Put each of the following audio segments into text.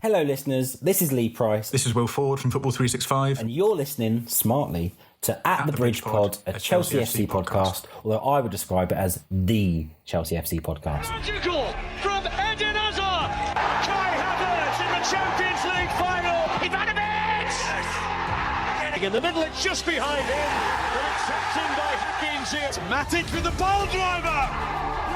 Hello, listeners. This is Lee Price. This is Will Ford from Football 365. And you're listening smartly to At the Bridge Pod, a Chelsea FC podcast, although I would describe it as the Chelsea FC podcast. Magical from Eden Hazard. Kai Havertz in the Champions League final. Ivanovic! In the middle, it's just behind him. But it's swept in by Hakim Ziyech. Matic with the ball driver.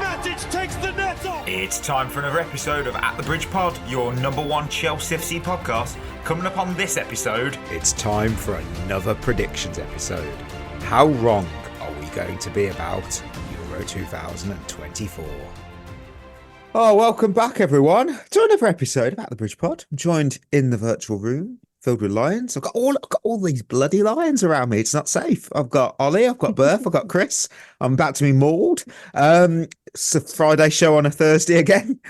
Matic takes the net off. It's time for another episode of At the Bridge Pod, your number one Chelsea FC podcast. Coming up on this episode, it's time for another predictions episode. How wrong are we going to be about Euro 2024? Oh, welcome back, everyone, to another episode of At the Bridge Pod. I'm joined in the virtual room, filled with lions. I've got all these bloody lions around me. It's not safe. I've got Ollie, I've got Berth, I've got Chris. I'm about to be mauled. It's a Friday show on a Thursday again.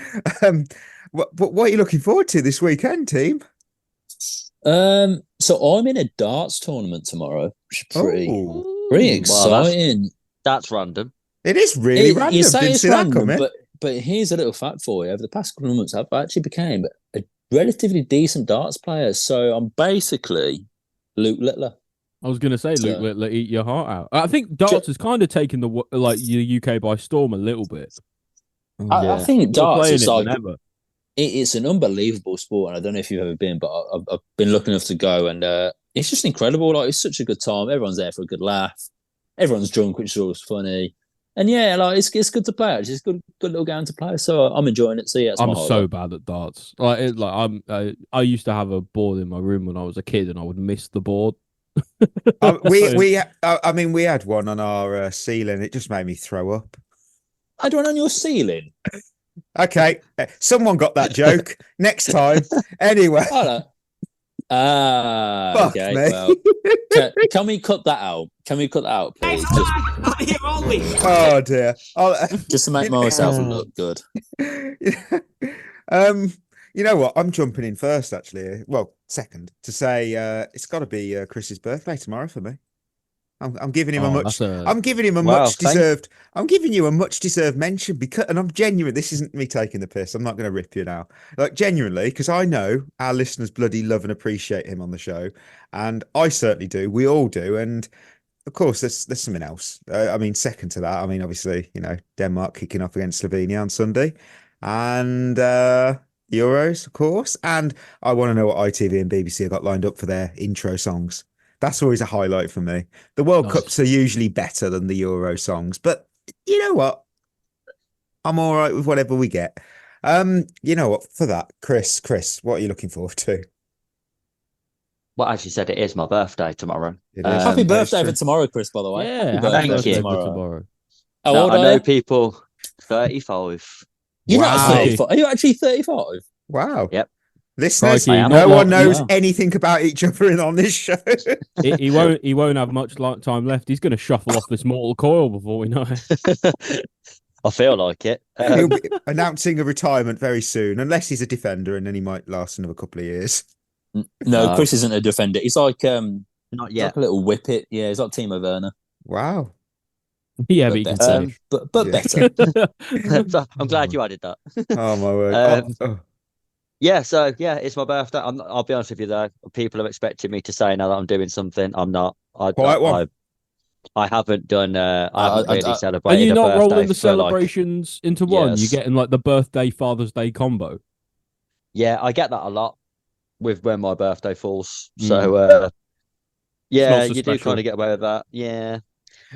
What are you looking forward to this weekend, team? So I'm in a darts tournament tomorrow, which is pretty exciting. Well, that's random. It is really random. You say Didn't it's see that random, coming. but here's a little fact for you. Over the past couple of months, I've actually became a relatively decent darts player. So I'm basically Luke Littler. I was going to say, Luke Littler, eat your heart out. I think darts has kind of taken the UK by storm a little bit. I think darts is like whenever. It's an unbelievable sport, and I don't know if you've ever been, but I've been lucky enough to go, and it's just incredible. Like, it's such a good time. Everyone's there for a good laugh. Everyone's drunk, which is always funny. And yeah, like it's good to play. It's just good little game to play. So I'm enjoying it. So yeah, I'm so bad at darts. I used to have a board in my room when I was a kid, and I would miss the board. We had one on our ceiling. It just made me throw up. I had one on your ceiling. Okay, someone got that joke. Next time, anyway. Okay. Me. Well, can we cut that out? Can we cut that out, please? Oh dear. Just to make myself look good. You know what? I'm jumping in first, actually. Well, second to say it's got to be Chris's birthday tomorrow for me. I'm giving him I'm giving you a much deserved mention because, and I'm genuine. This isn't me taking the piss. I'm not going to rip you now. Like, genuinely, because I know our listeners bloody love and appreciate him on the show, and I certainly do. We all do, and of course, there's something else. Second to that, obviously, Denmark kicking off against Slovenia on Sunday, and Euros, of course, and I want to know what ITV and BBC have got lined up for their intro songs. That's always a highlight for me. The World Cups are usually better than the Euro songs, but you know what? I'm all right with whatever we get. You know what? For that, Chris, what are you looking forward to? Well, as you said, it is my birthday tomorrow. Happy birthday for tomorrow, Chris, by the way. Yeah, thank you. Tomorrow. How old I know are you? people 35. You're Wow. not 35. Are you actually 35? Wow. Yep. Listeners, Crikey, no one knows anything about each other on this show. He won't have much time left. He's going to shuffle off this mortal coil before we know it. I feel like it. He'll be announcing a retirement very soon, unless he's a defender, and then he might last another couple of years. No, Chris isn't a defender. He's like Not yet. like a little whippet. Yeah, he's like Timo Werner. Wow. Yeah, But but he can better. save. But better. I'm glad you added that. Oh my word. Yeah, so yeah, it's my birthday. I'll be honest with you though. People have expected me to say now that I'm doing something. I'm not. I haven't done. I haven't really Are celebrated. you not rolling the for, like, celebrations into one? Yes. You're getting like the birthday, Father's Day combo. Yeah, I get that a lot with when my birthday falls. So yeah, you do kind of get away with that. Yeah.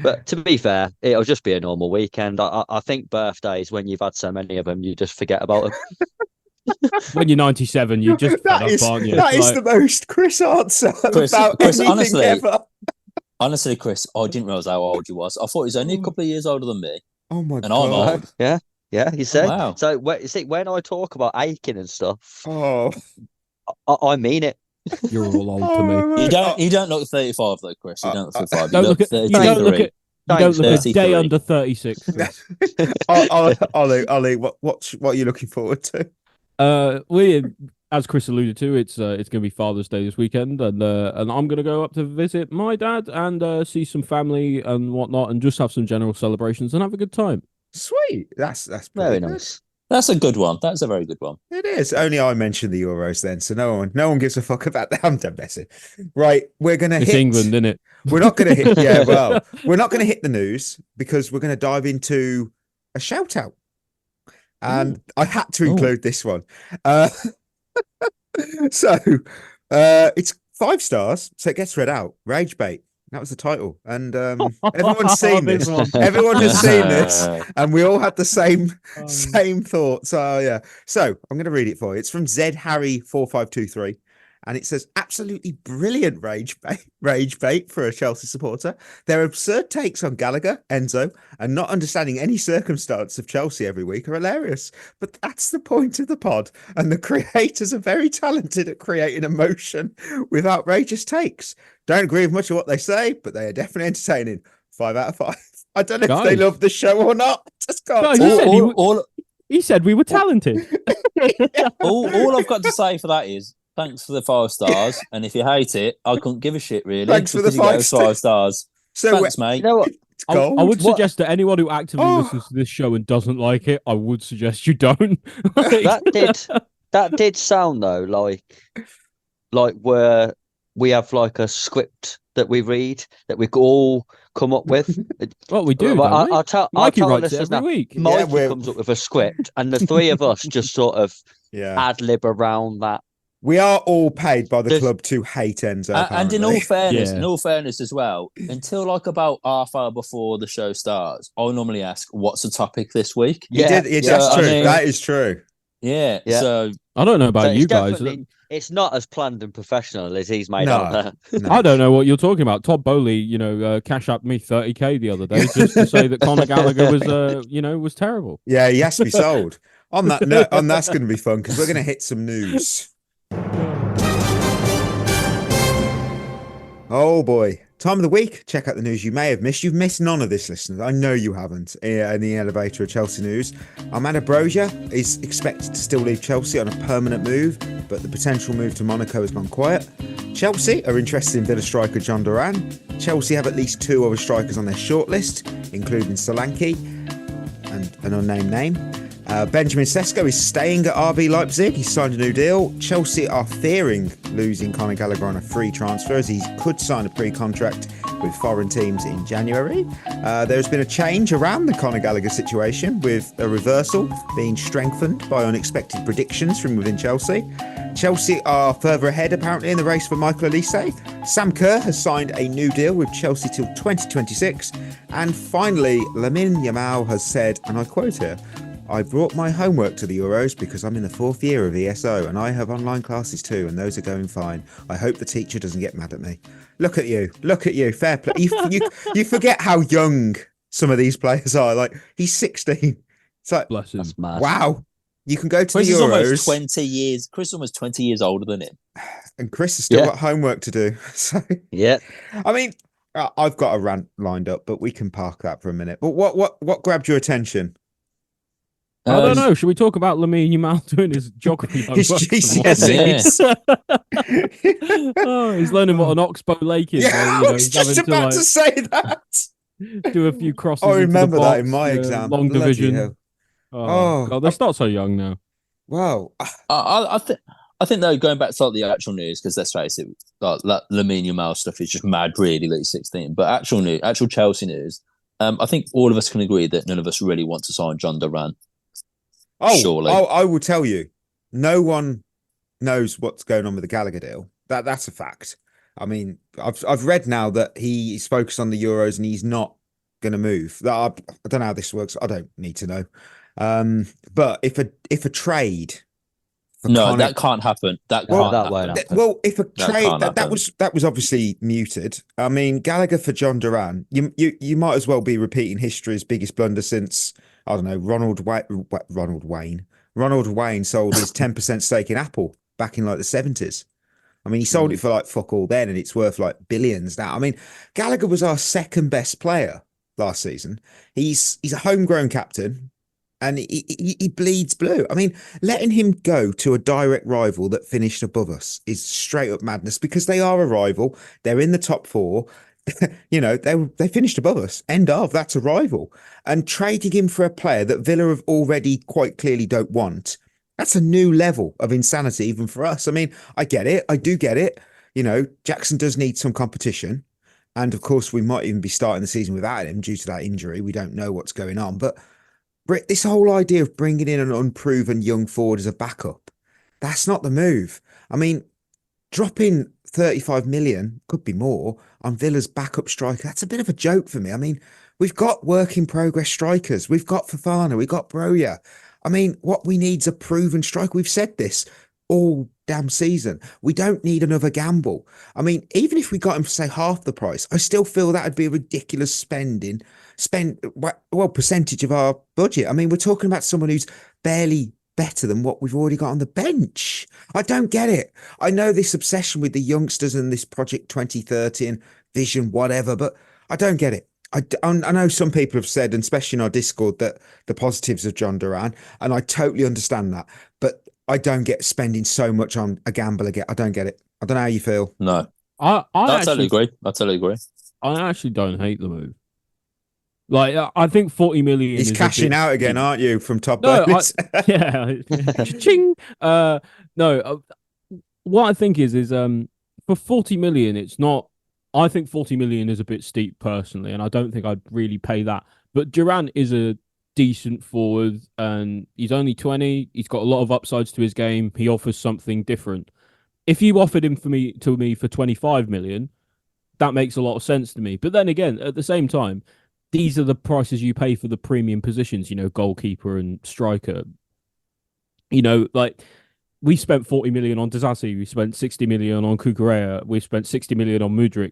But to be fair, it'll just be a normal weekend. I think birthdays, when you've had so many of them, you just forget about them. When you're 97, you just that is the most Chris answer Chris, about Chris, anything honestly, ever. Honestly, Chris, I didn't realise how old you was. I thought he was only a couple of years older than me. Oh my And god! I'm old. Yeah, you see. Wow. So when I talk about aching and stuff, Oh, I mean it. You're all old to me. You don't look 35 though, Chris. You don't look 35. Don't look at you don't look at a day 33. under 36. Chris. Ollie, what are you looking forward to? We, as Chris alluded to, it's going to be Father's Day this weekend, and I'm going to go up to visit my dad and see some family and whatnot, and just have some general celebrations and have a good time. Sweet, that's Very good. nice. That's a good one. That's a very good one. It is. Only I mentioned the Euros then, so no one gives a fuck about that. I'm done messing. Right, we're gonna It's hit England, isn't it? We're not gonna hit. Yeah, well, we're not gonna hit the news because we're gonna dive into a shout out, and I had to include this one. So, it's 5 stars, so it gets read out. Rage bait. That was the title, and everyone's seen this. Everyone has seen this, and we all had the same thoughts. So yeah. So I'm going to read it for you. It's from Zed Harry 4523, and it says, "Absolutely brilliant rage bait for a Chelsea supporter. Their absurd takes on Gallagher, Enzo, and not understanding any circumstance of Chelsea every week are hilarious. But that's the point of the pod, and the creators are very talented at creating emotion with outrageous takes. Don't agree with much of what they say, but they are definitely entertaining. 5 out of 5. I don't know if they love the show or not. Just can't tell. He said we were talented. all I've got to say for that is thanks for the 5 stars. And if you hate it, I couldn't give a shit, really. Thanks for the 5 stars. So thanks, mate. You know what? I would suggest that anyone who actively listens to this show and doesn't like it, I would suggest you don't. that did sound though like where we have like a script that we read that we all come up with. Well, we do. I'll tell writes it every week. Mikey comes up with a script, and the 3 of us just sort of ad lib around that. We are all paid by the club to hate Enzo. And in all fairness as well, until like about half hour before the show starts, I'll normally ask, "What's the topic this week?" That's true. That is true. Yeah. So I don't know about you guys. It's not as planned and professional as he's made out there. No. I don't know what you're talking about. Todd Bowley, cash up me 30k the other day just to say that Conor Gallagher was terrible. Yeah, he has to be sold. On that note, that's going to be fun because we're going to hit some news. Oh boy. Time of the week. Check out the news you may have missed. You've missed none of this, listeners. I know you haven't. In the elevator of Chelsea news, Armando Broja is expected to still leave Chelsea on a permanent move, but the potential move to Monaco has gone quiet. Chelsea are interested in Villa striker Jhon Duran. Chelsea have at least 2 other strikers on their shortlist, including Solanke and an unnamed name. Benjamin Sesko is staying at RB Leipzig. He's signed a new deal. Chelsea are fearing losing Conor Gallagher on a free transfer as he could sign a pre-contract with foreign teams in January. There's been a change around the Conor Gallagher situation, with a reversal being strengthened by unexpected predictions from within Chelsea. Chelsea are further ahead apparently in the race for Michael Olise. Sam Kerr has signed a new deal with Chelsea till 2026. And finally, Lamine Yamal has said, and I quote here, "I brought my homework to the Euros because I'm in the 4th year of ESO and I have online classes too, and those are going fine. I hope the teacher doesn't get mad at me." Look at you. Fair play. You forget how young some of these players are. Like, he's 16. It's like, bless him. That's mad. Wow. You can go to Chris the Euros. Almost 20 years. Chris is almost 20 years older than him. And Chris has still got homework to do. So, yeah. I mean, I've got a rant lined up, but we can park that for a minute. But what grabbed your attention? I don't know. Should we talk about Lamine Yamal doing his geography? His GCSEs. He's learning what an oxbow lake is. Yeah, I was just about to say that. Do a few crosses. I remember into the that in my exam. Long division. God, they start so young now. Wow. I think though, going back to like the actual news, because let's face it, like Lamine Yamal stuff is just mad, really, late 16. But actual Chelsea news, I think all of us can agree that none of us really want to sign Jhon Duran. Surely. I will tell you, no one knows what's going on with the Gallagher deal. That's a fact. I mean, I've read now that he's focused on the Euros and he's not going to move. I don't know how this works. I don't need to know. But if a trade, that can't happen. That won't happen. Well, if a trade that was obviously muted. I mean, Gallagher for Jhon Duran, you might as well be repeating history's biggest blunder since, I don't know, Ronald Wayne sold his 10% stake in Apple back in like the 70s. I mean, he sold it for like fuck all then, and it's worth like billions now. I mean, Gallagher was our second best player last season. He's a homegrown captain, and he bleeds blue. I mean, letting him go to a direct rival that finished above us is straight up madness, because they are a rival. They're in the top 4. they finished above us. End of. That's a rival. And trading him for a player that Villa have already quite clearly don't want, that's a new level of insanity even for us. I mean, I get it. I do get it. Jackson does need some competition. And of course, we might even be starting the season without him due to that injury. We don't know what's going on. But this whole idea of bringing in an unproven young forward as a backup, that's not the move. I mean, dropping 35 million, could be more, on Villa's backup striker, that's a bit of a joke for me. I mean, we've got work in progress strikers. We've got Fofana. We've got Broja. I mean, what we need is a proven striker. We've said this all damn season. We don't need another gamble. I mean, even if we got him for, say, half the price, I still feel that would be a ridiculous percentage of our budget. I mean, we're talking about someone who's barely better than what we've already got on the bench. I don't get it. I know this obsession with the youngsters and this Project 2030 and vision, whatever, but I don't get it. I know some people have said, and especially in our Discord, that the positives of Jhon Duran, and I totally understand that. But I don't get spending so much on a gamble again. I don't get it. I don't know how you feel. No, I totally agree. I totally agree. I actually don't hate the move. Like, I think 40 million. He's cashing out again, aren't you? From top. No, yeah. Ching. No. What I think is for 40 million, it's not. I think 40 million is a bit steep personally, and I don't think I'd really pay that. But Duran is a decent forward, and he's only 20. He's got a lot of upsides to his game. He offers something different. If you offered him to me for 25 million, that makes a lot of sense to me. But then again, at the same time, these are the prices you pay for the premium positions, goalkeeper and striker. Like, we spent 40 million on Disasi, we spent 60 million on Kukurea, we spent 60 million on Mudryk.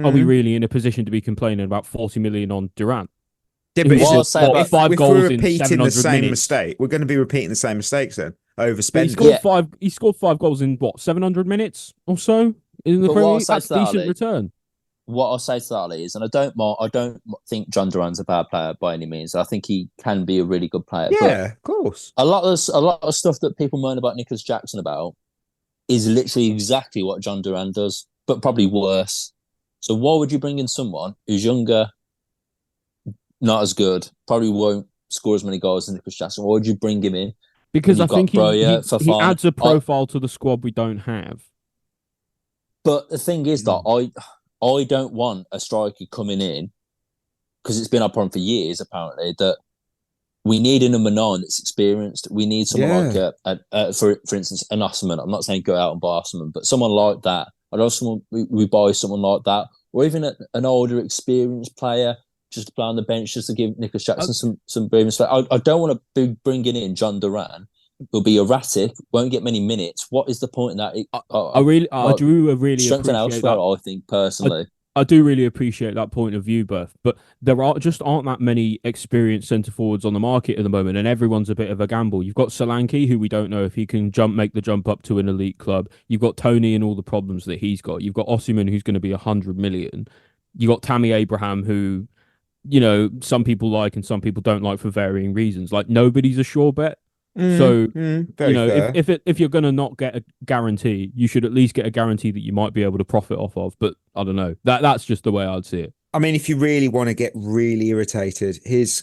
Are we really in a position to be complaining about 40 million on Durant? Yeah, but if we're repeating the same mistake, we're going to be repeating the same mistakes then. Overspending. He scored 5 goals in 700 minutes or so in the Premier League. That's a decent return. What I'll say to that is, and I don't think Jhon Duran's a bad player by any means. I think he can be a really good player. Yeah, of course. A lot of stuff that people moan about Nicholas Jackson about is literally exactly what Jhon Duran does, but probably worse. So why would you bring in someone who's younger, not as good, probably won't score as many goals as Nicholas Jackson? Why would you bring him in? Because I think he adds a profile to the squad we don't have. But the thing is that I don't want a striker coming in, because it's been our problem for years, apparently, that we need a number 9 that's experienced. We need someone like, for instance, an Osman. I'm not saying go out and buy Osman, but someone like that. I know we buy someone like that, or even an older, experienced player just to play on the bench, just to give Nicholas Jackson some breathing space. I don't want to be bringing in Jhon Duran. He'll be erratic, won't get many minutes. What is the point in that? I do really strengthen appreciate elsewhere, that. I think, personally. I do really appreciate that point of view, Berth, but there aren't that many experienced centre forwards on the market at the moment, and everyone's a bit of a gamble. You've got Solanke, who we don't know if he can make the jump up to an elite club. You've got Tony and all the problems that he's got. You've got Osimhen, who's going to be 100 million. You've got Tammy Abraham, who, some people like and some people don't like for varying reasons. Like, nobody's a sure bet. If you're going to not get a guarantee, you should at least get a guarantee that you might be able to profit off of. But I don't know. That's just the way I'd see it. I mean, if you really want to get really irritated,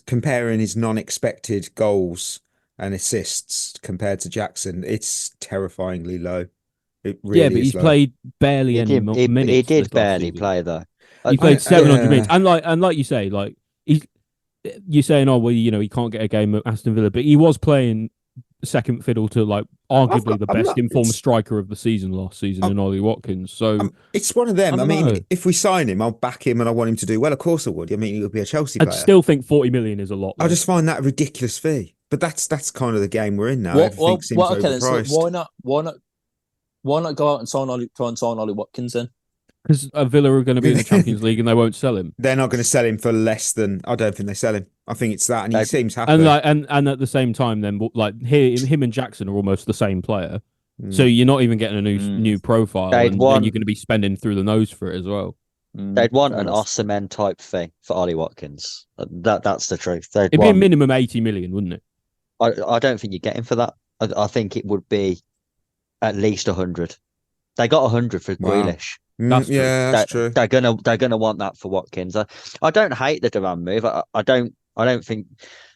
comparing his non-expected goals and assists compared to Jackson, it's terrifyingly low. It really but he's played barely any minutes. He did barely play though. He played 700 minutes, and like you say, like you're saying, he can't get a game at Aston Villa, but he was playing second fiddle to arguably the best informed striker of the season last season in Ollie Watkins. So it's one of them. I mean, if we sign him, I'll back him and I want him to do well. Of course I would. I mean, he would be a Chelsea player. I still think 40 million is a lot. I just find that a ridiculous fee. But that's kind of the game we're in now. Everything seems overpriced. So why not go out and try and sign Ollie Watkins then? Because Villa are going to be in the Champions League and they won't sell him. They're not going to sell him for less than. I don't think they sell him. I think it's that, and he seems happy. And at the same time, then him and Jackson are almost the same player, so you're not even getting a new profile, and you're going to be spending through the nose for it as well. They'd want an Osimhen type thing for Ollie Watkins. That's the truth. It'd be a minimum 80 million, wouldn't it? I don't think you'd get him for that. I think it would be at least 100. They got 100 for Wow. Grealish. That's true. That's true. They're gonna want that for Watkins. I don't hate the Duran move. I don't think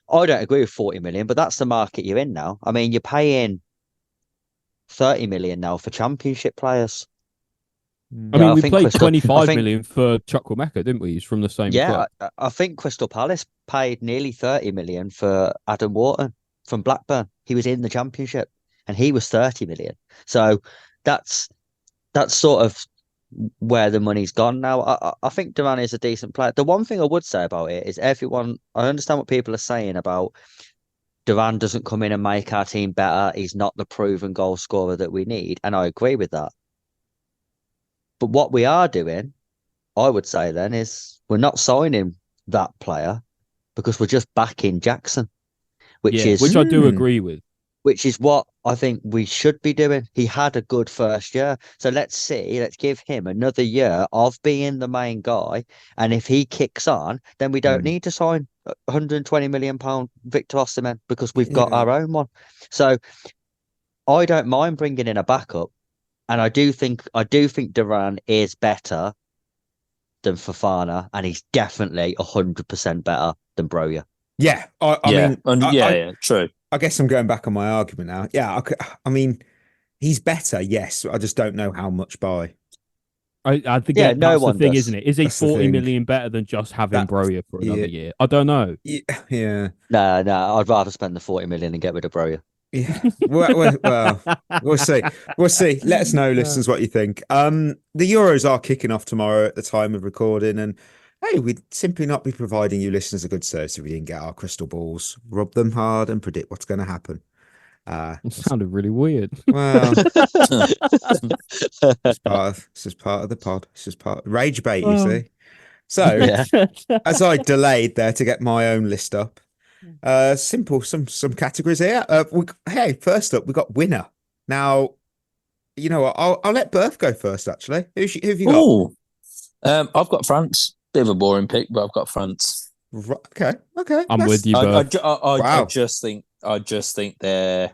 I don't agree with 40 million, but that's the market you're in now. I mean, you're paying 30 million now for championship players. I mean, we think played Crystal- 25 I think- million for Chukwuemeka, didn't we? He's from the same club. I think Crystal Palace paid nearly 30 million for Adam Wharton from Blackburn. He was in the championship and he was 30 million. So that's sort of where the money's gone now. I think Duran is a decent player. The one thing I would say about it is I understand what people are saying about Duran doesn't come in and make our team better. He's not the proven goal scorer that we need. And I agree with that. But what we are doing, I would say then, is we're not signing that player because we're just backing Jackson, which I do agree with. Which is what I think we should be doing. He had a good first year. So let's give him another year of being the main guy. And if he kicks on, then we don't need to sign £120 million Victor Osimhen because we've got our own one. So I don't mind bringing in a backup. And I do think Duran is better than Fofana, and he's definitely 100% better than Broja. Yeah, I mean, true. I guess I'm going back on my argument now. Yeah, I mean, he's better, yes. I just don't know how much by. I think that's the thing, isn't it? Is he 40 million better than just having Broja for another year? I don't know. Yeah. No, I'd rather spend the 40 million and get rid of Broja. Yeah. Well, we'll see. We'll see. Let us know, listeners, what you think. The Euros are kicking off tomorrow at the time of recording, and hey, we'd simply not be providing you listeners a good service if we didn't get our crystal balls, rub them hard, and predict what's going to happen. It sounded really weird. Well, this is part of the pod. This is part of rage bait, you see. So, as I delayed there to get my own list up, simple some categories here. Hey, first up, we got winner. Now, you know what? I'll let Berth go first. Actually, who have you got? I've got France. Bit of a boring pick, but I've got France. Okay. I'm with you, Berth. I just think they're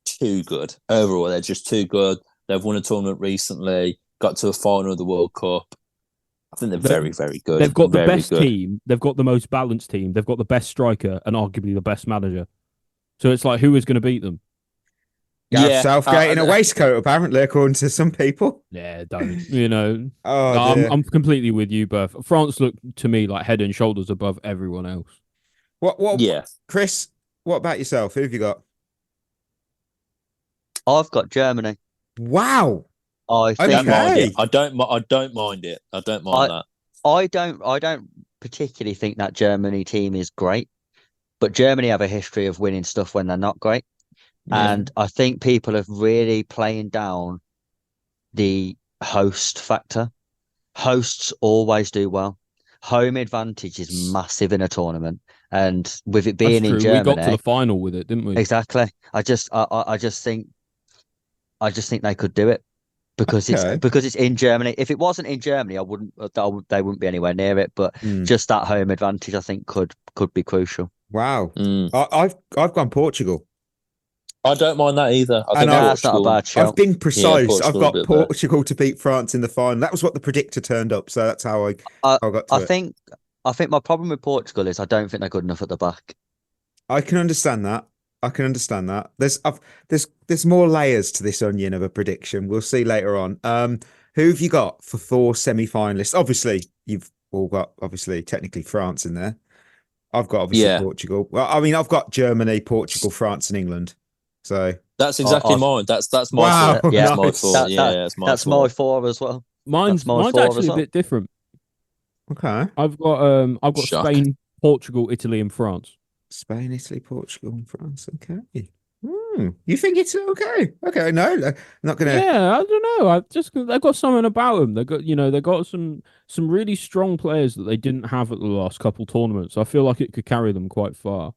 too good overall. They're just too good. They've won a tournament recently. Got to a final of the World Cup. I think they're very, very good. They've got the best team. They've got the most balanced team. They've got the best striker and arguably the best manager. So it's like, who is going to beat them? Gareth Southgate in a waistcoat, apparently, according to some people. Yeah, don't. You know, I'm completely with you, Berth. France look to me like head and shoulders above everyone else. What? Yeah, Chris. What about yourself? Who have you got? I've got Germany. Wow. I don't mind it. I don't mind it. I don't mind that. I don't particularly think that Germany team is great, but Germany have a history of winning stuff when they're not great. Yeah. And I think people are really playing down the host factor. Hosts always do well. Home advantage is massive in a tournament. And with it being in Germany, we got to the final with it, didn't we? Exactly. I just think they could do it. Because it's in Germany. If it wasn't in Germany, they wouldn't be anywhere near it. But just that home advantage, I think, could be crucial. Wow, I've gone Portugal. I don't mind that either. That's not a bad shout. I've been precise. I've got Portugal to beat France in the final. That was what the predictor turned up. So that's how I got to it. I think my problem with Portugal is I don't think they're good enough at the back. I can understand that. There's more layers to this onion of a prediction. We'll see later on. Who have you got for 4 semi-finalists? Obviously, you've all got technically France in there. I've got Portugal. Well, I mean, I've got Germany, Portugal, France, and England. So that's exactly mine. That's my wow, four. Yeah, nice. That's my 4 as well. Mine's actually a bit different. Okay, I've got Spain, Portugal, Italy, and France. Spain, Italy, Portugal, and France. Okay. You think it's okay? Okay, no, not gonna. Yeah, I don't know. They've got something about them. They got some really strong players that they didn't have at the last couple tournaments. I feel like it could carry them quite far.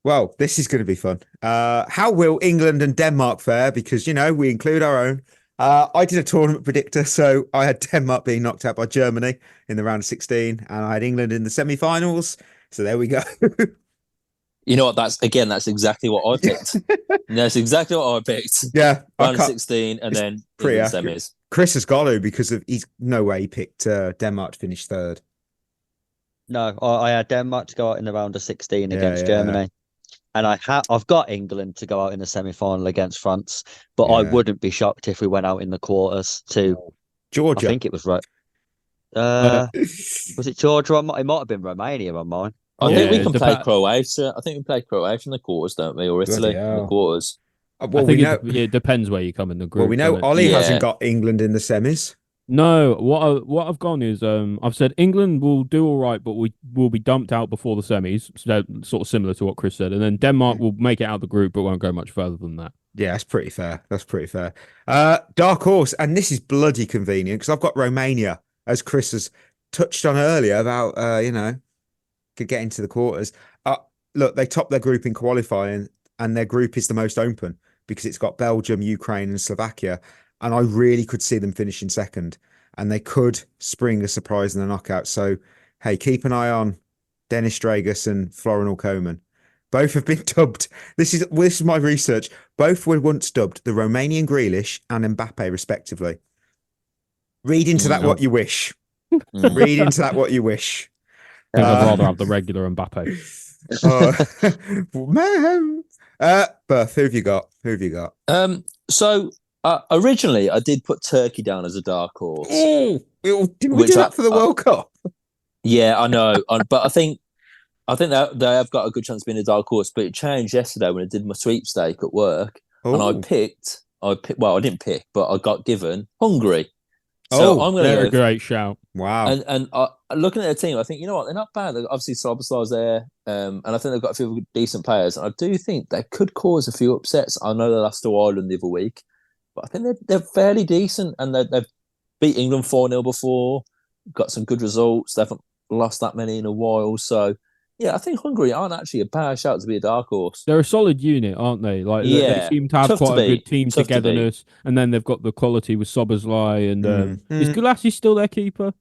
Well, this is going to be fun. How will England and Denmark fare? Because we include our own. I did a tournament predictor, so I had Denmark being knocked out by Germany in the round of 16, and I had England in the semi-finals. So there we go. You know what? That's exactly what I picked. That's exactly what I picked. Yeah, round of 16, and then pretty England accurate. semis. Chris has got to because he's no way he picked Denmark to finish third. No, I had Denmark to go out in the round of 16 against yeah. Germany. And I've got England to go out in the semi-final against France, but I wouldn't be shocked if we went out in the quarters to Georgia. I think it was right. Was it Georgia? It might have been Romania on mine. I think we can play Croatia. I think we play Croatia in the quarters, don't we? Or Italy in the quarters. Well, I think it depends where you come in the group. Well, we know Ollie hasn't got England in the semis. No, what I've gone is I've said England will do all right, but we will be dumped out before the semis, so sort of similar to what Chris said, and then Denmark will make it out of the group, but won't go much further than that. Yeah, that's pretty fair. Dark horse, and this is bloody convenient because I've got Romania, as Chris has touched on earlier about could get into the quarters. Look, they topped their group in qualifying, and their group is the most open because it's got Belgium, Ukraine, and Slovakia. And I really could see them finishing second, and they could spring a surprise in the knockout. So, hey, keep an eye on Dennis Dragus and Florin Koeman. Both have been dubbed. This is my research. Both were once dubbed the Romanian Grealish and Mbappe, respectively. Read into that what you wish. Read into that what you wish. I'd rather have the regular Mbappe. Man. Berth, who have you got? So originally I did put Turkey down as a dark horse. Didn't we do that for the World Cup? Yeah, I know. But I think that they have got a good chance of being a dark horse, but it changed yesterday when I did my sweepstake at work. And I picked, well, I didn't pick, but I got given Hungary. So I'm going to a great shout. Wow. And looking at the team, I think, you know what, they're not bad. Obviously, Szoboszlai's there, and I think they've got a few decent players. And I do think they could cause a few upsets. I know they lost to Ireland the other week, but I think they're fairly decent, and they've beat England 4-0 before, got some good results. They haven't lost that many in a while. So, yeah, I think Hungary aren't actually a bad shout to be a dark horse. They're a solid unit, aren't they? Like they seem to have quite a good team togetherness, and then they've got the quality with Szoboszlai and is Gulassi still their keeper?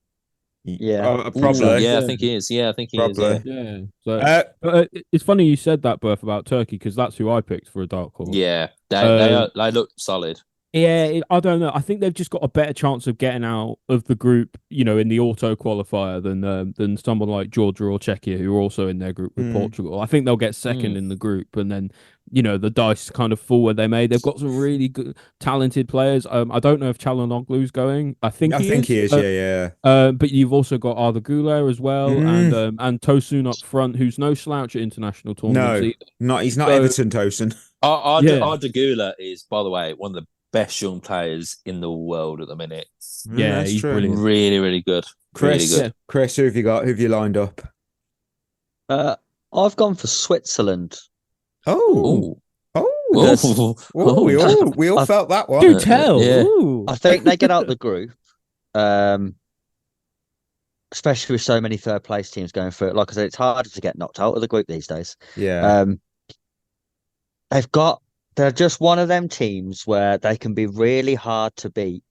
Yeah, probably. Yeah, I think he is. Yeah, I think he is. Yeah. So it's funny you said that, Berth, about Turkey, because that's who I picked for a dark horse. Yeah, they look solid. Yeah, I don't know. I think they've just got a better chance of getting out of the group, in the auto qualifier than someone like Georgia or Czechia, who are also in their group with Portugal. I think they'll get second in the group, and then the dice kind of fall where they may. They've got some really good, talented players. I don't know if Çalhanoğlu's going. I think he is. Yeah. But you've also got Arda Güler as well, and Tosun up front, who's no slouch at international tournaments. No, he's not Everton Tosun. Arda Güler is, by the way, one of the best young players in the world at the minute. Yeah, he's brilliant. Really, really good. Chris, really good. Chris, who have you got? Who have you lined up? I've gone for Switzerland. We all felt that one. Do tell. Yeah. I think they get out the group, especially with so many third place teams going through it. Like I said, it's harder to get knocked out of the group these days. Yeah. They're just one of them teams where they can be really hard to beat,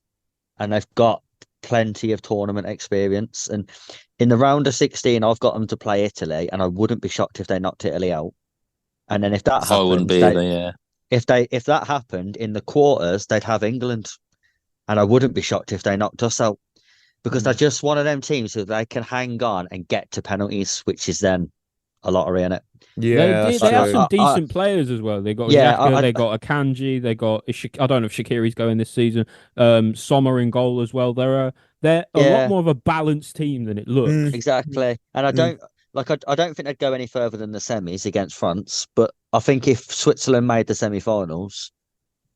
and they've got plenty of tournament experience. And in the round of 16, I've got them to play Italy, and I wouldn't be shocked if they knocked Italy out. And then if that happened, I wouldn't be either, yeah. If that happened in the quarters, they'd have England, and I wouldn't be shocked if they knocked us out, because they're just one of them teams who they can hang on and get to penalties, which is then a lottery in it. Yeah, they have some decent players as well. They got Xhaka, they got Akanji, they got I don't know if Shaqiri's going this season. Sommer in goal as well. They're a lot more of a balanced team than it looks. Exactly, and I don't think they'd go any further than the semis against France. But I think if Switzerland made the semi-finals,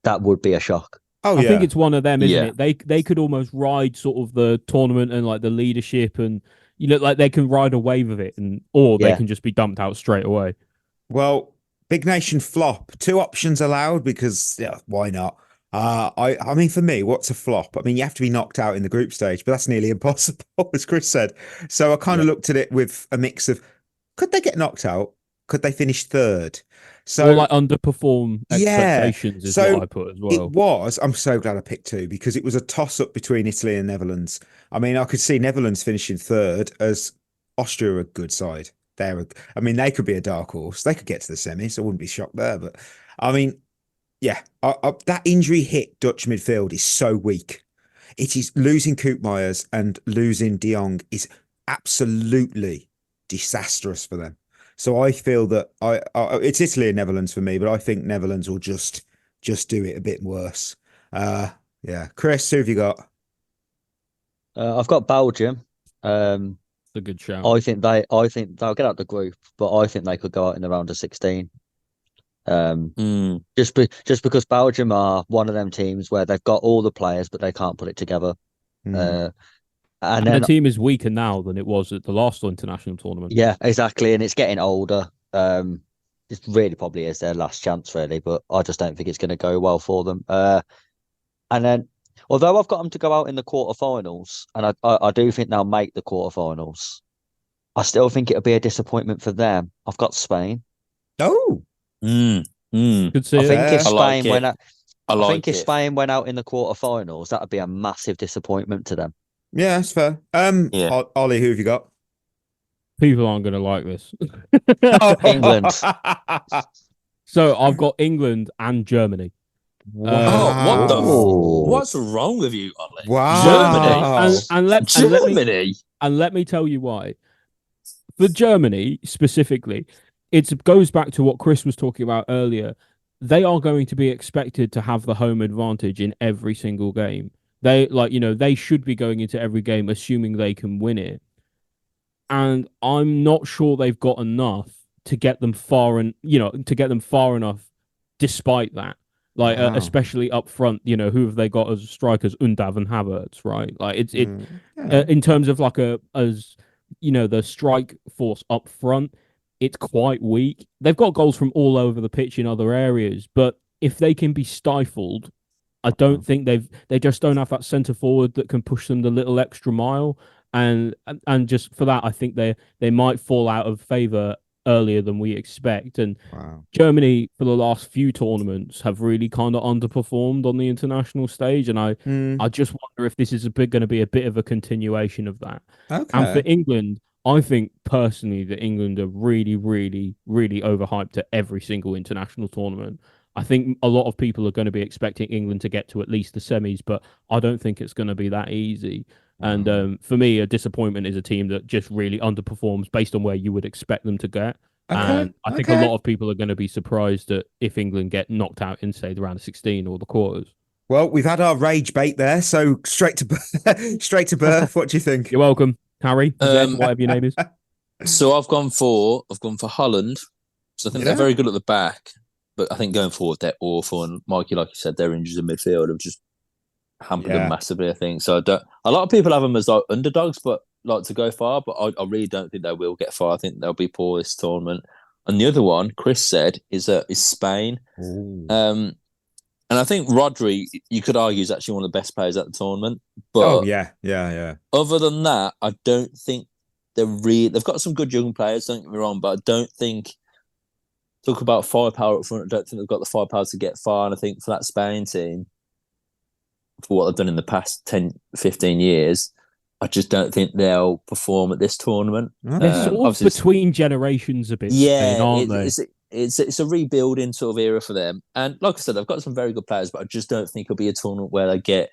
that would be a shock. I think it's one of them, isn't it? They could almost ride sort of the tournament and like the leadership, and like they can ride a wave of it, or they can just be dumped out straight away. Well, Big Nation flop. 2 options allowed because why not? I mean, for me, what's a flop? I mean, you have to be knocked out in the group stage, but that's nearly impossible, as Chris said. So I kind of looked at it with a mix of, could they get knocked out? Could they finish third? So, or like underperform expectations is what I put as well. It was. I'm so glad I picked 2 because it was a toss-up between Italy and Netherlands. I mean, I could see Netherlands finishing third as Austria are a good side. I mean, they could be a dark horse. They could get to the semis. I wouldn't be shocked there. But I mean, yeah, that injury hit Dutch midfield is so weak. It is losing Koopmeiners and losing De Jong is absolutely disastrous for them. So I feel that it's Italy and Netherlands for me, but I think Netherlands will just do it a bit worse. Yeah, Chris, who have you got? I've got Belgium. It's a good shout. I think they'll get out the group, but I think they could go out in the round of 16. Just because Belgium are one of them teams where they've got all the players, but they can't put it together. And the team is weaker now than it was at the last international tournament. Yeah, exactly, and it's getting older. It really probably is their last chance, really, but I just don't think it's going to go well for them. And then, although I've got them to go out in the quarterfinals, and I do think they'll make the quarterfinals, I still think it'll be a disappointment for them. I've got Spain. Oh, Could see I think it. if Spain went out, I think if Spain went out in the quarterfinals, that would be a massive disappointment to them. Yeah, that's fair. Ollie, who have you got? People aren't going to like this. England. So I've got England and Germany. What's wrong with you, Ollie? Wow. Germany. And let me tell you why. For Germany specifically, it goes back to what Chris was talking about earlier. They are going to be expected to have the home advantage in every single game. They should be going into every game assuming they can win it. And I'm not sure they've got enough to get them far enough despite that. Especially up front, who have they got as strikers? Undav and Havertz, right? In terms of the strike force up front, it's quite weak. They've got goals from all over the pitch in other areas, but if they can be stifled, I don't think they just don't have that centre forward that can push them the little extra mile, and just for that, I think they might fall out of favour earlier than we expect. And Germany for the last few tournaments have really kind of underperformed on the international stage, and I just wonder if this is going to be a bit of a continuation of that. Okay. And for England, I think personally that England are really, really, really overhyped at every single international tournament. I think a lot of people are going to be expecting England to get to at least the semis, but I don't think it's going to be that easy. And for me, a disappointment is a team that just really underperforms based on where you would expect them to get. And I think a lot of people are going to be surprised that if England get knocked out in, say, the round of 16 or the quarters. Well, we've had our rage bait there, so straight to birth. What do you think? You're welcome, Harry, whatever your name is. So I've gone for Holland. So I think they're very good at the back, but I think going forward they're awful. And Mikey, like you said, their injuries in midfield have just hampered them massively. I think so. A lot of people have them as like underdogs, but like to go far. But I really don't think they will get far. I think they'll be poor this tournament. And the other one, Chris said, is Spain. And I think Rodri, you could argue, is actually one of the best players at the tournament. But yeah. Other than that, I don't think they've got some good young players, don't get me wrong, but I don't think, talk about firepower up front, I don't think they've got the firepower to get far. And I think for that Spain team, for what they've done in the past 10, 15 years, I just don't think they'll perform at this tournament. They're sort of between generations a bit, aren't they? It's a rebuilding sort of era for them. And like I said, they've got some very good players, but I just don't think it'll be a tournament where they get,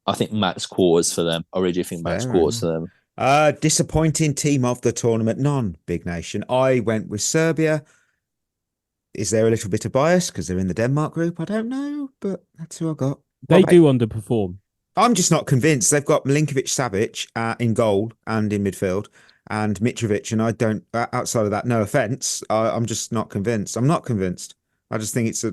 I think, max quarters for them. I really think max quarters for them. Disappointing team of the tournament, non-big nation. I went with Serbia. Is there a little bit of bias because they're in the Denmark group? I don't know, but that's who I got. They do underperform. I'm just not convinced. They've got Milinkovic-Savic in goal and in midfield, and Mitrovic, and I don't. Outside of that, no offense, I'm just not convinced. I'm not convinced. I just think it's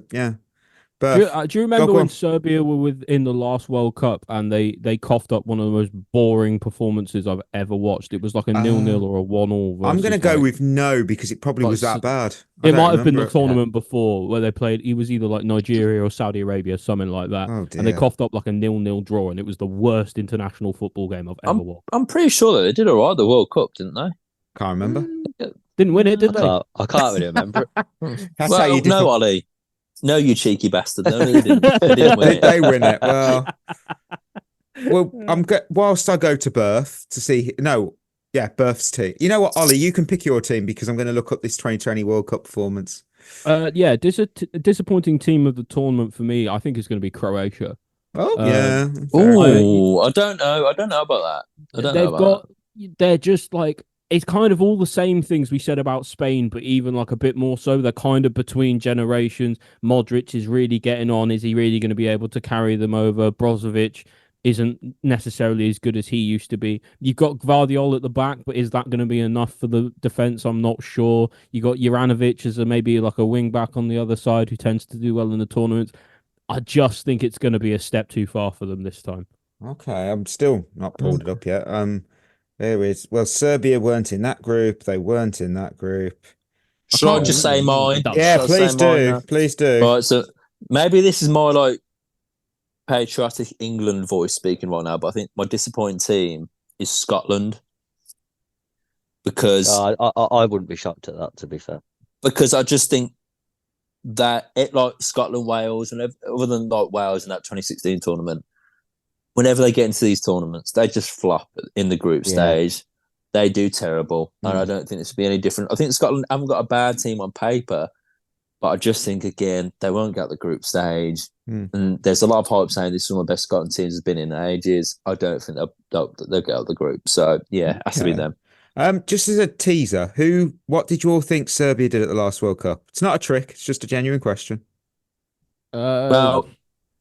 But do you remember when Serbia were in the last World Cup and they coughed up one of the most boring performances I've ever watched? It was like a 0-0 or a 1-1. I'm going to go with no because it probably was that bad. It might have been the tournament before where they played. It was either like Nigeria or Saudi Arabia, something like that. Oh, and they coughed up like a 0-0 draw, and it was the worst international football game I've ever watched. I'm pretty sure that they did all right at the World Cup, didn't they? Can't remember. Didn't win it, did they? I can't really remember it. That's how you no, Ollie. No, you cheeky bastard. No, they didn't. They win it. Well, whilst I go to birth to see, no, Yeah, Birth's team. You know what, Ollie? You can pick your team because I'm going to look up this 2020 World Cup performance. Yeah, disappointing team of the tournament for me, I think, is going to be Croatia. Oh, yeah. Oh, I don't know. I don't know about that. I don't know about that. They're just like, it's kind of all the same things we said about Spain, but even like a bit more so. They're kind of between generations. Modric is really getting on. Is he really going to be able to carry them over? Brozovic isn't necessarily as good as he used to be. You've got Gvardiol at the back, but is that going to be enough for the defense? I'm not sure. You got Juranovic as maybe like a wing back on the other side who tends to do well in the tournaments. I just think it's going to be a step too far for them this time. Okay, I'm still not pulled it up yet. There is. Well, Serbia weren't in that group. They weren't in that group. Should I just say mine? Yeah, please do. Please do. Right, so maybe this is my like patriotic England voice speaking right now, but I think my disappointing team is Scotland because I wouldn't be shocked at that, to be fair. Because I just think that it like Scotland, Wales, and other than like Wales in that 2016 tournament, whenever they get into these tournaments, they just flop in the group stage. They do terrible, and I don't think this will be any different. I think Scotland haven't got a bad team on paper, but I just think, again, they won't get the group stage. And there's a lot of hype saying this is one of the best Scotland teams has been in ages. I don't think they'll get out the group. So, yeah, it has to be them. Just as a teaser, what did you all think Serbia did at the last World Cup? It's not a trick. It's just a genuine question. Well,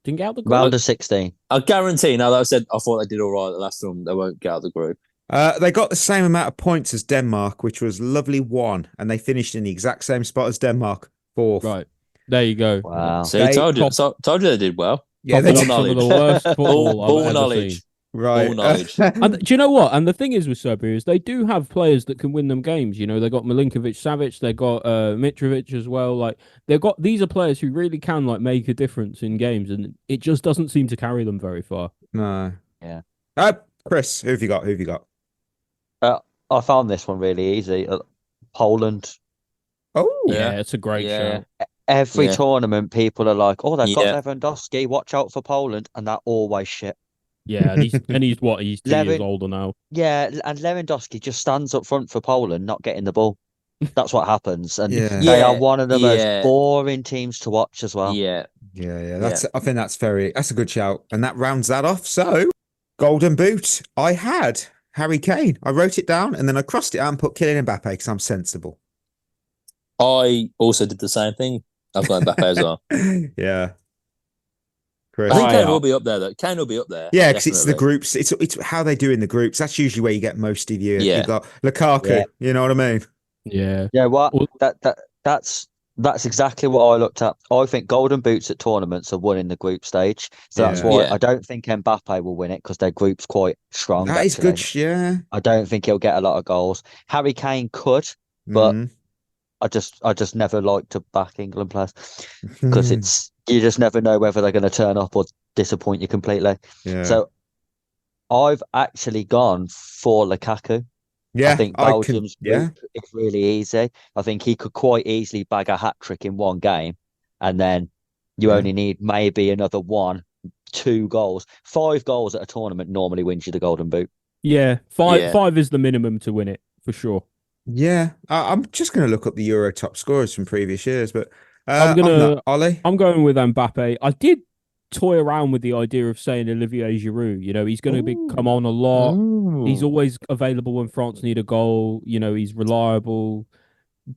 didn't get out the group. Round of 16. I guarantee, now that I said I thought they did all right the last time, they won't get out the group. They got the same amount of points as Denmark, which was lovely 1, and they finished in the exact same spot as Denmark, 4th. Right. There you go. Wow. See, told you they did well. Yeah, they did did some of the worst football I've ever knowledge. seen. Right. All knowledge. And do you know what? And the thing is with Serbia is they do have players that can win them games. You know, they got Milinkovic Savic, they got Mitrovic as well. Like these are players who really can like make a difference in games, and it just doesn't seem to carry them very far. No. Yeah. Chris, who have you got? Who have you got? I found this one really easy. Poland. Oh, yeah, it's a great show. Every tournament, people are like, "Oh, they've got Lewandowski. Watch out for Poland," and they're always shit. Yeah, and he's what? He's 2 years older now. Yeah, and Lewandowski just stands up front for Poland, not getting the ball. That's what happens, and Yeah. they are one of the most boring teams to watch as well. Yeah. I think that's a good shout, and that rounds that off. So, Golden Boot, I had Harry Kane. I wrote it down, and then I crossed it out and put Kylian Mbappe because I'm sensible. I also did the same thing. I've got Mbappe as well. Yeah. Chris. I think Kane will be up there, though. Kane will be up there. Yeah, because it's the groups. It's how they do in the groups. That's usually where you get most of you. You've got Lukaku. You know what I mean? Yeah. Yeah. What? That's exactly what I looked at. I think Golden Boots at tournaments are won in the group stage, so that's why I don't think Mbappe will win it because their group's quite strong. That is good. Yeah. I don't think he'll get a lot of goals. Harry Kane could, but I just never like to back England players because you just never know whether they're going to turn up or disappoint you completely. Yeah. So I've actually gone for Lukaku. Yeah, I think Belgium's group is really easy. I think he could quite easily bag a hat trick in one game, and then you only need maybe another 1, 2 goals. 5 goals at a tournament normally wins you the Golden Boot. Yeah, five is the minimum to win it for sure. Yeah, I'm just going to look up the Euro top scorers from previous years, but Ollie. I'm going with Mbappe. I did toy around with the idea of saying Olivier Giroud. You know, he's going to come on a lot. Ooh. He's always available when France need a goal. You know, he's reliable.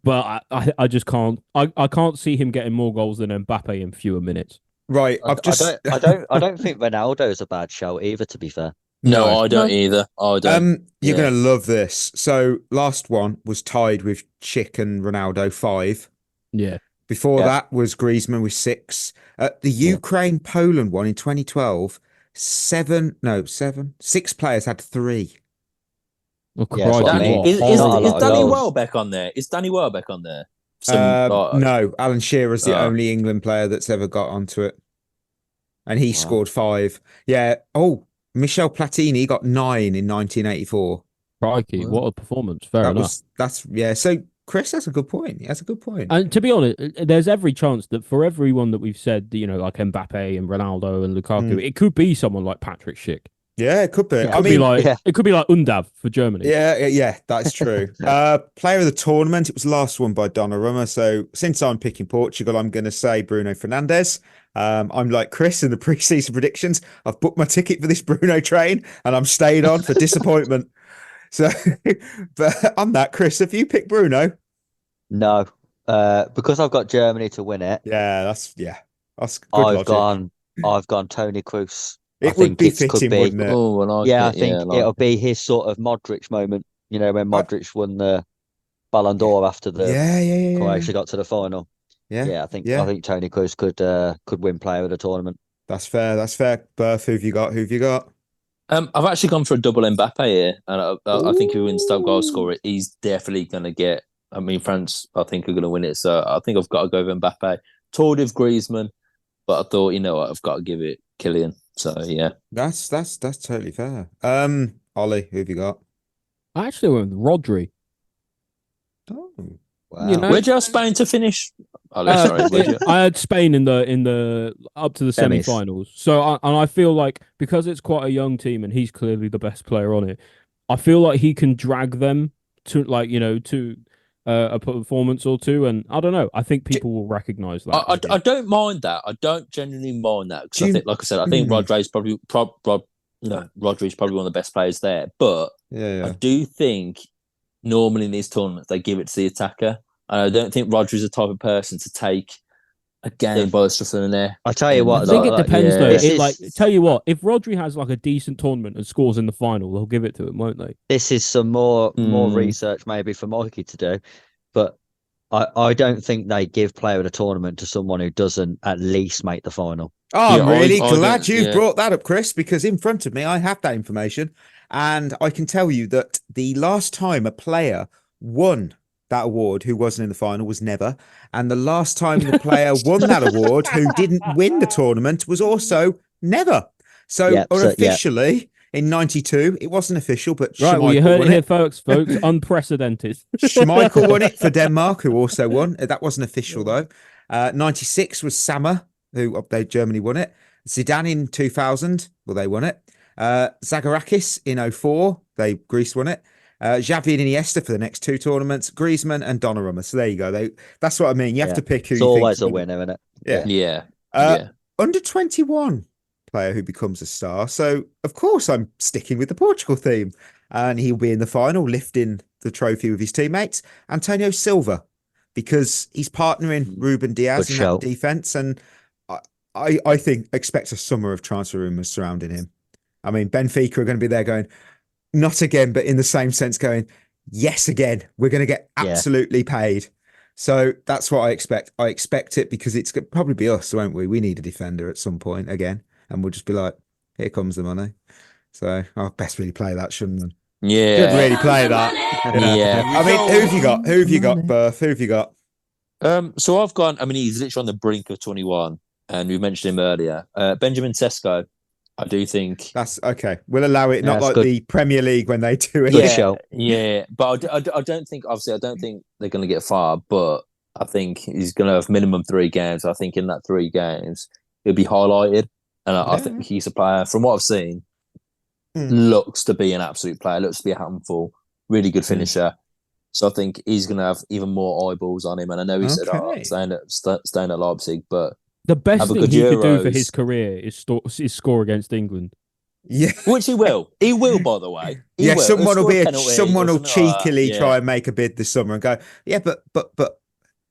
But I just can't. I can't see him getting more goals than Mbappe in fewer minutes. Right. I don't think Ronaldo is a bad shout either. To be fair. No, I don't either. I don't. You're going to love this. So last one was tied with Chick and Ronaldo 5. Yeah. Before that was Griezmann with 6. The Ukraine-Poland one in 2012, 6 players had 3. Oh, is Danny Welbeck on there? Is Danny Welbeck on there? No, Alan Shearer's the only England player that's ever got onto it. And he scored 5. Yeah. Oh, Michel Platini got 9 in 1984. Crikey, what a performance. Fair enough. So Chris has a good point. He has a good point. And to be honest, there's every chance that for everyone that we've said, you know, like Mbappe and Ronaldo and Lukaku, it could be someone like Patrick Schick. Yeah, it could be. It could be like Undav for Germany. Yeah, that's true. Player of the tournament, it was last won by Donnarumma. So since I'm picking Portugal, I'm going to say Bruno Fernandes. I'm like Chris in the pre-season predictions. I've booked my ticket for this Bruno train and I'm staying on for disappointment. So, but on that, Chris, have you picked Bruno? No, because I've got Germany to win it. That's good logic. I've gone Tony Kroos. It would be fitting, wouldn't it? Oh, I think it'll be his sort of Modric moment. You know, when Modric won the Ballon d'Or after the Croatia got to the final. I think Tony Kroos could win player of the tournament. That's fair. Berth, who've you got? I've actually gone for a double Mbappe here, and I think if he wins top goal scorer, he's definitely going to get. I mean, France, I think are going to win it, so I think I've got to go with Mbappe. Toured with Griezmann, but I thought, you know what, I've got to give it Kylian. So yeah, that's totally fair. Ollie, who have you got? I actually went with Rodri. Oh, wow. You know, where'd you have Spain to finish? Sorry, I had Spain in the up to the semi-finals. So I feel like because it's quite a young team and he's clearly the best player on it, I feel like he can drag them to a performance or two, and I don't know. I think people will recognise that. I don't mind that. I don't genuinely mind that because I think, like I said, I think Rodri's probably Rodri's probably one of the best players there. But I do think normally in these tournaments they give it to the attacker, and I don't think Rodri's the type of person to take a game by the stuff in the neck. I tell you what, I think it depends though. Tell you what, if Rodri has like a decent tournament and scores in the final, they'll give it to him, won't they? This is some more research maybe for Mikey to do, but I don't think they give player of the tournament to someone who doesn't at least make the final. Oh, I'm really glad you've brought that up, Chris, because in front of me I have that information, and I can tell you that the last time a player won that award who wasn't in the final was never, and the last time the player won that award who didn't win the tournament was also never. So unofficially in '92 it wasn't official, but right, well, you heard it here, folks, unprecedented. Schmeichel won it for Denmark, who also won. That wasn't official though. '96 was Sammer, who Germany won it. Zidane in 2000, well, they won it. Zagorakis in 2004, Greece won it. Xavi and Iniesta for the next two tournaments, Griezmann and Donnarumma. So there you go. That's what I mean. You have to pick who it's you always think a winner, isn't it? Yeah. Under 21 player who becomes a star. So of course I'm sticking with the Portugal theme, and he'll be in the final lifting the trophy with his teammates, Antonio Silva, because he's partnering Ruben Diaz in that defense, and I think expect a summer of transfer rumours surrounding him. I mean, Benfica are going to be there going, not again, but in the same sense going, yes, again, we're going to get absolutely paid. So that's what I expect. I expect it because it's going to probably be us, won't we? We need a defender at some point again. And we'll just be like, here comes the money. So I'll best really play that, shouldn't I? Yeah. Should really play that. Yeah. I mean, who have you got? Who have you got, Berth? Who have you got? So I've gone, I mean, he's literally on the brink of 21, and we mentioned him earlier. Benjamin Sesko. I do think that's okay. We'll allow it. Not like the Premier League when they do it. Yeah. But I don't think, obviously, I don't think they're going to get far. But I think he's going to have minimum 3 games. I think in that 3 games, he'll be highlighted, and I think he's a player. From what I've seen, looks to be an absolute player. Looks to be a handful. Really good finisher. So I think he's going to have even more eyeballs on him. And I know he said, staying at Leipzig, but. The best thing he could do for his career is score against England. Yeah, which he will. He will, by the way. Someone will cheekily try and make a bid this summer and go, but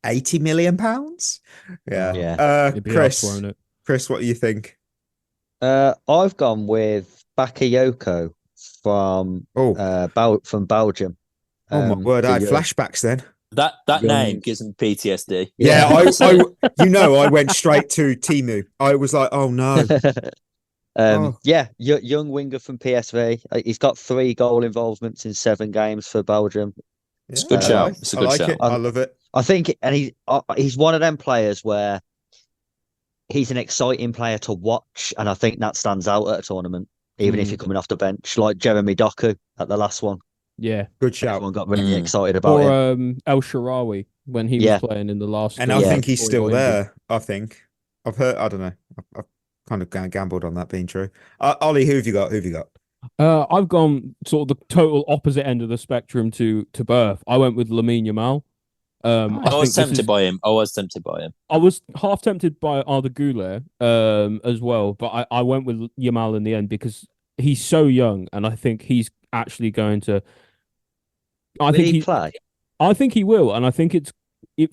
£80 million. Yeah. Chris, what do you think? I've gone with Bakayoko from Belgium. Oh my word! I had flashbacks then. That name gives him PTSD. Yeah, I went straight to Timu. I was like, oh no. Young winger from PSV. He's got 3 goal involvements in 7 games for Belgium. It's a good shout. It's a good shout. I love it. I think, and he's one of them players where he's an exciting player to watch, and I think that stands out at a tournament, even if you're coming off the bench, like Jeremy Doku at the last one. Yeah, good shout. Everyone got really excited about him. Or El Shaarawy when he was playing in the last. And I think he's still there. I think I've heard. I don't know. I kind of gambled on that being true. Ollie, who have you got? Who have you got? I've gone sort of the total opposite end of the spectrum to Berth. I went with Lamine Yamal. I was tempted by him. I was half tempted by Arda Güler as well, but I went with Yamal in the end because he's so young, and I think he's actually going to. Will he play? I think he will, and I think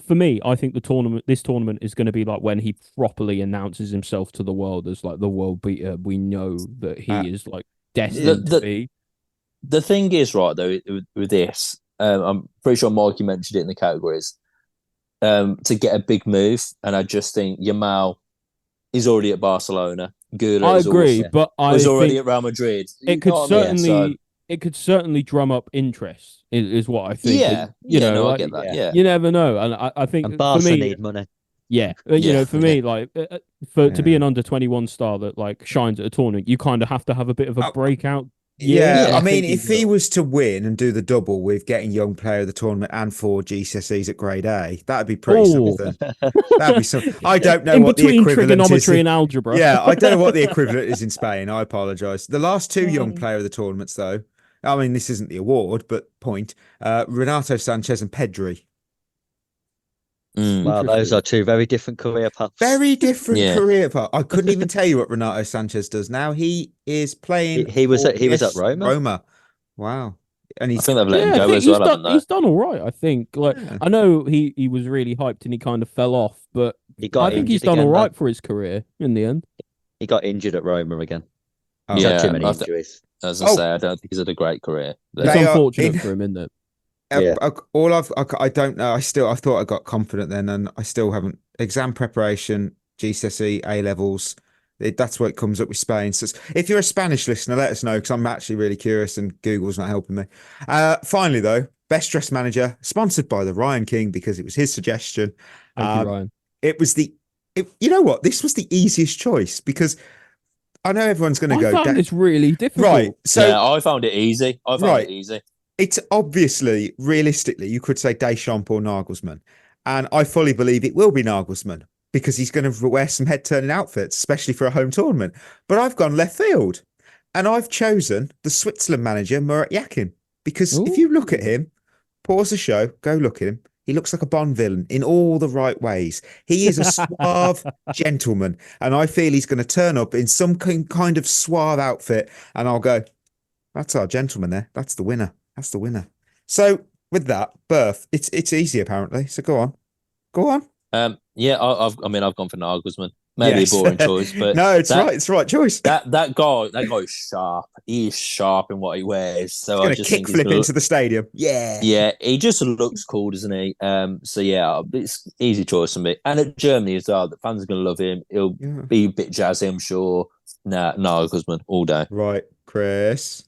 for me. I think this tournament is going to be like when he properly announces himself to the world as like the world beater. We know that he is like destined to be. The thing is, right though, with this. I'm pretty sure Mikey mentioned it in the categories. To get a big move, and I just think Yamal is already at Barcelona. Güler I agree, but I was already at Real Madrid. It could certainly drum up interest. Is what I think. Yeah, I get that. Yeah, you never know, and I think and Barca for me, need money. Yeah, for me, like to be an under-21 star that like shines at a tournament, you kind of have to have a bit of a breakout. Yeah, I mean, if he was to win and do the double with getting young player of the tournament and 4 GCSEs at grade A, that'd be pretty something. That'd be something. I don't know what the equivalent trigonometry is and algebra. Yeah, I don't know what the equivalent is in Spain. I apologise. The last 2 young player of the tournaments, though. I mean, this isn't the award, but point. Renato Sanchez and Pedri. Well, those are 2 very different career paths. Very different career path. I couldn't even tell you what Renato Sanchez does now. He is playing. He was at Roma. Wow. And I think they've let him go as well, haven't they? He's done all right, I think. I know he was really hyped and he kind of fell off, but I think he's done all right for his career in the end. He got injured at Roma again. He's had too many injuries. As I say, I don't think he's had a great career. It's unfortunate for him, isn't it? I don't know. I thought I got confident then, and I still haven't. Exam preparation, GCSE, A levels. That's what comes up with Spain. So if you're a Spanish listener, let us know because I'm actually really curious, and Google's not helping me. Finally, though, best dressed manager, sponsored by the Ryan King because it was his suggestion. Thank you, Ryan. It was you know what? This was the easiest choice because I know everyone's going to go. I found this really difficult. Right. So yeah, I found it easy. It's obviously, realistically, you could say Deschamps or Nagelsmann. And I fully believe it will be Nagelsmann because he's going to wear some head-turning outfits, especially for a home tournament. But I've gone left field. And I've chosen the Switzerland manager, Murat Yakin. Because if you look at him, pause the show, go look at him. He looks like a Bond villain in all the right ways. He is a suave gentleman. And I feel he's going to turn up in some kind of suave outfit. And I'll go, that's our gentleman there. That's the winner. That's the winner. So with that, Berth, it's easy apparently. So go on. I've gone for Nagelsmann. Maybe a boring choice, but no, it's right. It's the right choice. That guy is sharp. He is sharp in what he wears. So I just kick flip into the stadium. Yeah, he just looks cool, doesn't he? So yeah, it's easy choice for me. And at Germany as well, the fans are going to love him. He'll be a bit jazzy, I'm sure. Nagelsmann all day. Right, Chris.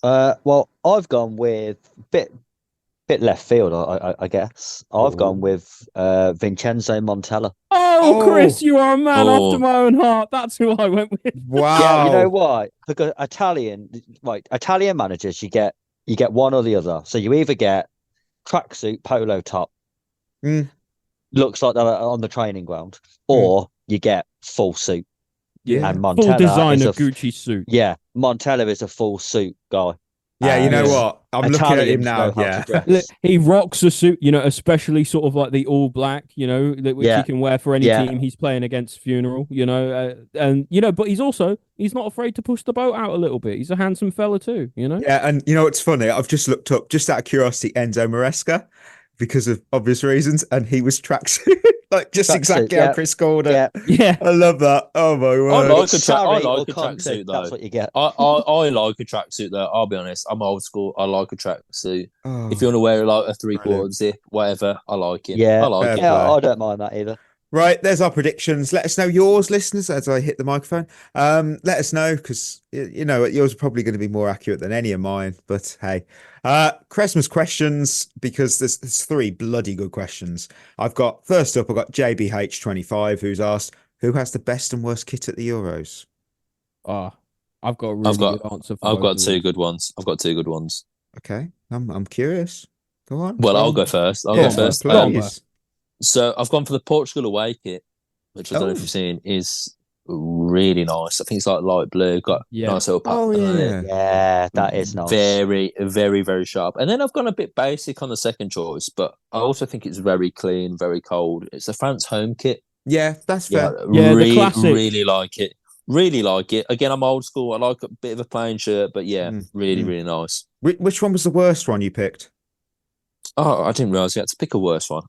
Well, I've gone with bit left field, I guess. I've gone with Vincenzo Montella. Oh, Chris, you are a man after my own heart. That's who I went with. Wow. Yeah, you know why? Because Italian managers, you get one or the other. So you either get tracksuit, polo top, looks like they're on the training ground, or you get full suit. Yeah, and Montella full designer Gucci suit. Yeah, Montella is a full suit guy. Yeah, you know what? I'm looking at him now. Yeah, he rocks a suit, especially sort of like the all black, which he can wear for any team he's playing against. Funeral, but he's not afraid to push the boat out a little bit. He's a handsome fella too, Yeah, and it's funny. I've just looked up, just out of curiosity, Enzo Maresca, because of obvious reasons, and he was tracksuit. Like just exactly how Chris called it. Yeah. I love that. Oh my word! I like a tracksuit though. That's what you get. I like a tracksuit though. I'll be honest. I'm old school. I like a tracksuit. If you want to wear like a 3/4 zip, whatever, I like it. Yeah, I like it. Yeah, I don't mind that either. Right, there's our predictions. Let us know yours, listeners, as I hit the microphone. Let us know because yours are probably going to be more accurate than any of mine. But hey, Christmas questions, because there's 3 bloody good questions. First up, I've got JBH25 who's asked, who has the best and worst kit at the Euros? I've got a really good answer. I've got 2 good ones. Okay, I'm curious. Go on. Well, I'll go first. I'll go first. Please. So I've gone for the Portugal away kit, which I don't know if you've seen, is really nice. I think it's like light blue, got nice little pattern on it. Yeah, that is nice. Very, very, very sharp. And then I've gone a bit basic on the second choice, but I also think it's very clean, very cold. It's a France home kit. Yeah, that's fair. The classic. Really like it. Really like it. Again, I'm old school. I like a bit of a plain shirt, but really, really nice. Which one was the worst one you picked? Oh, I didn't realise you had to pick a worse one.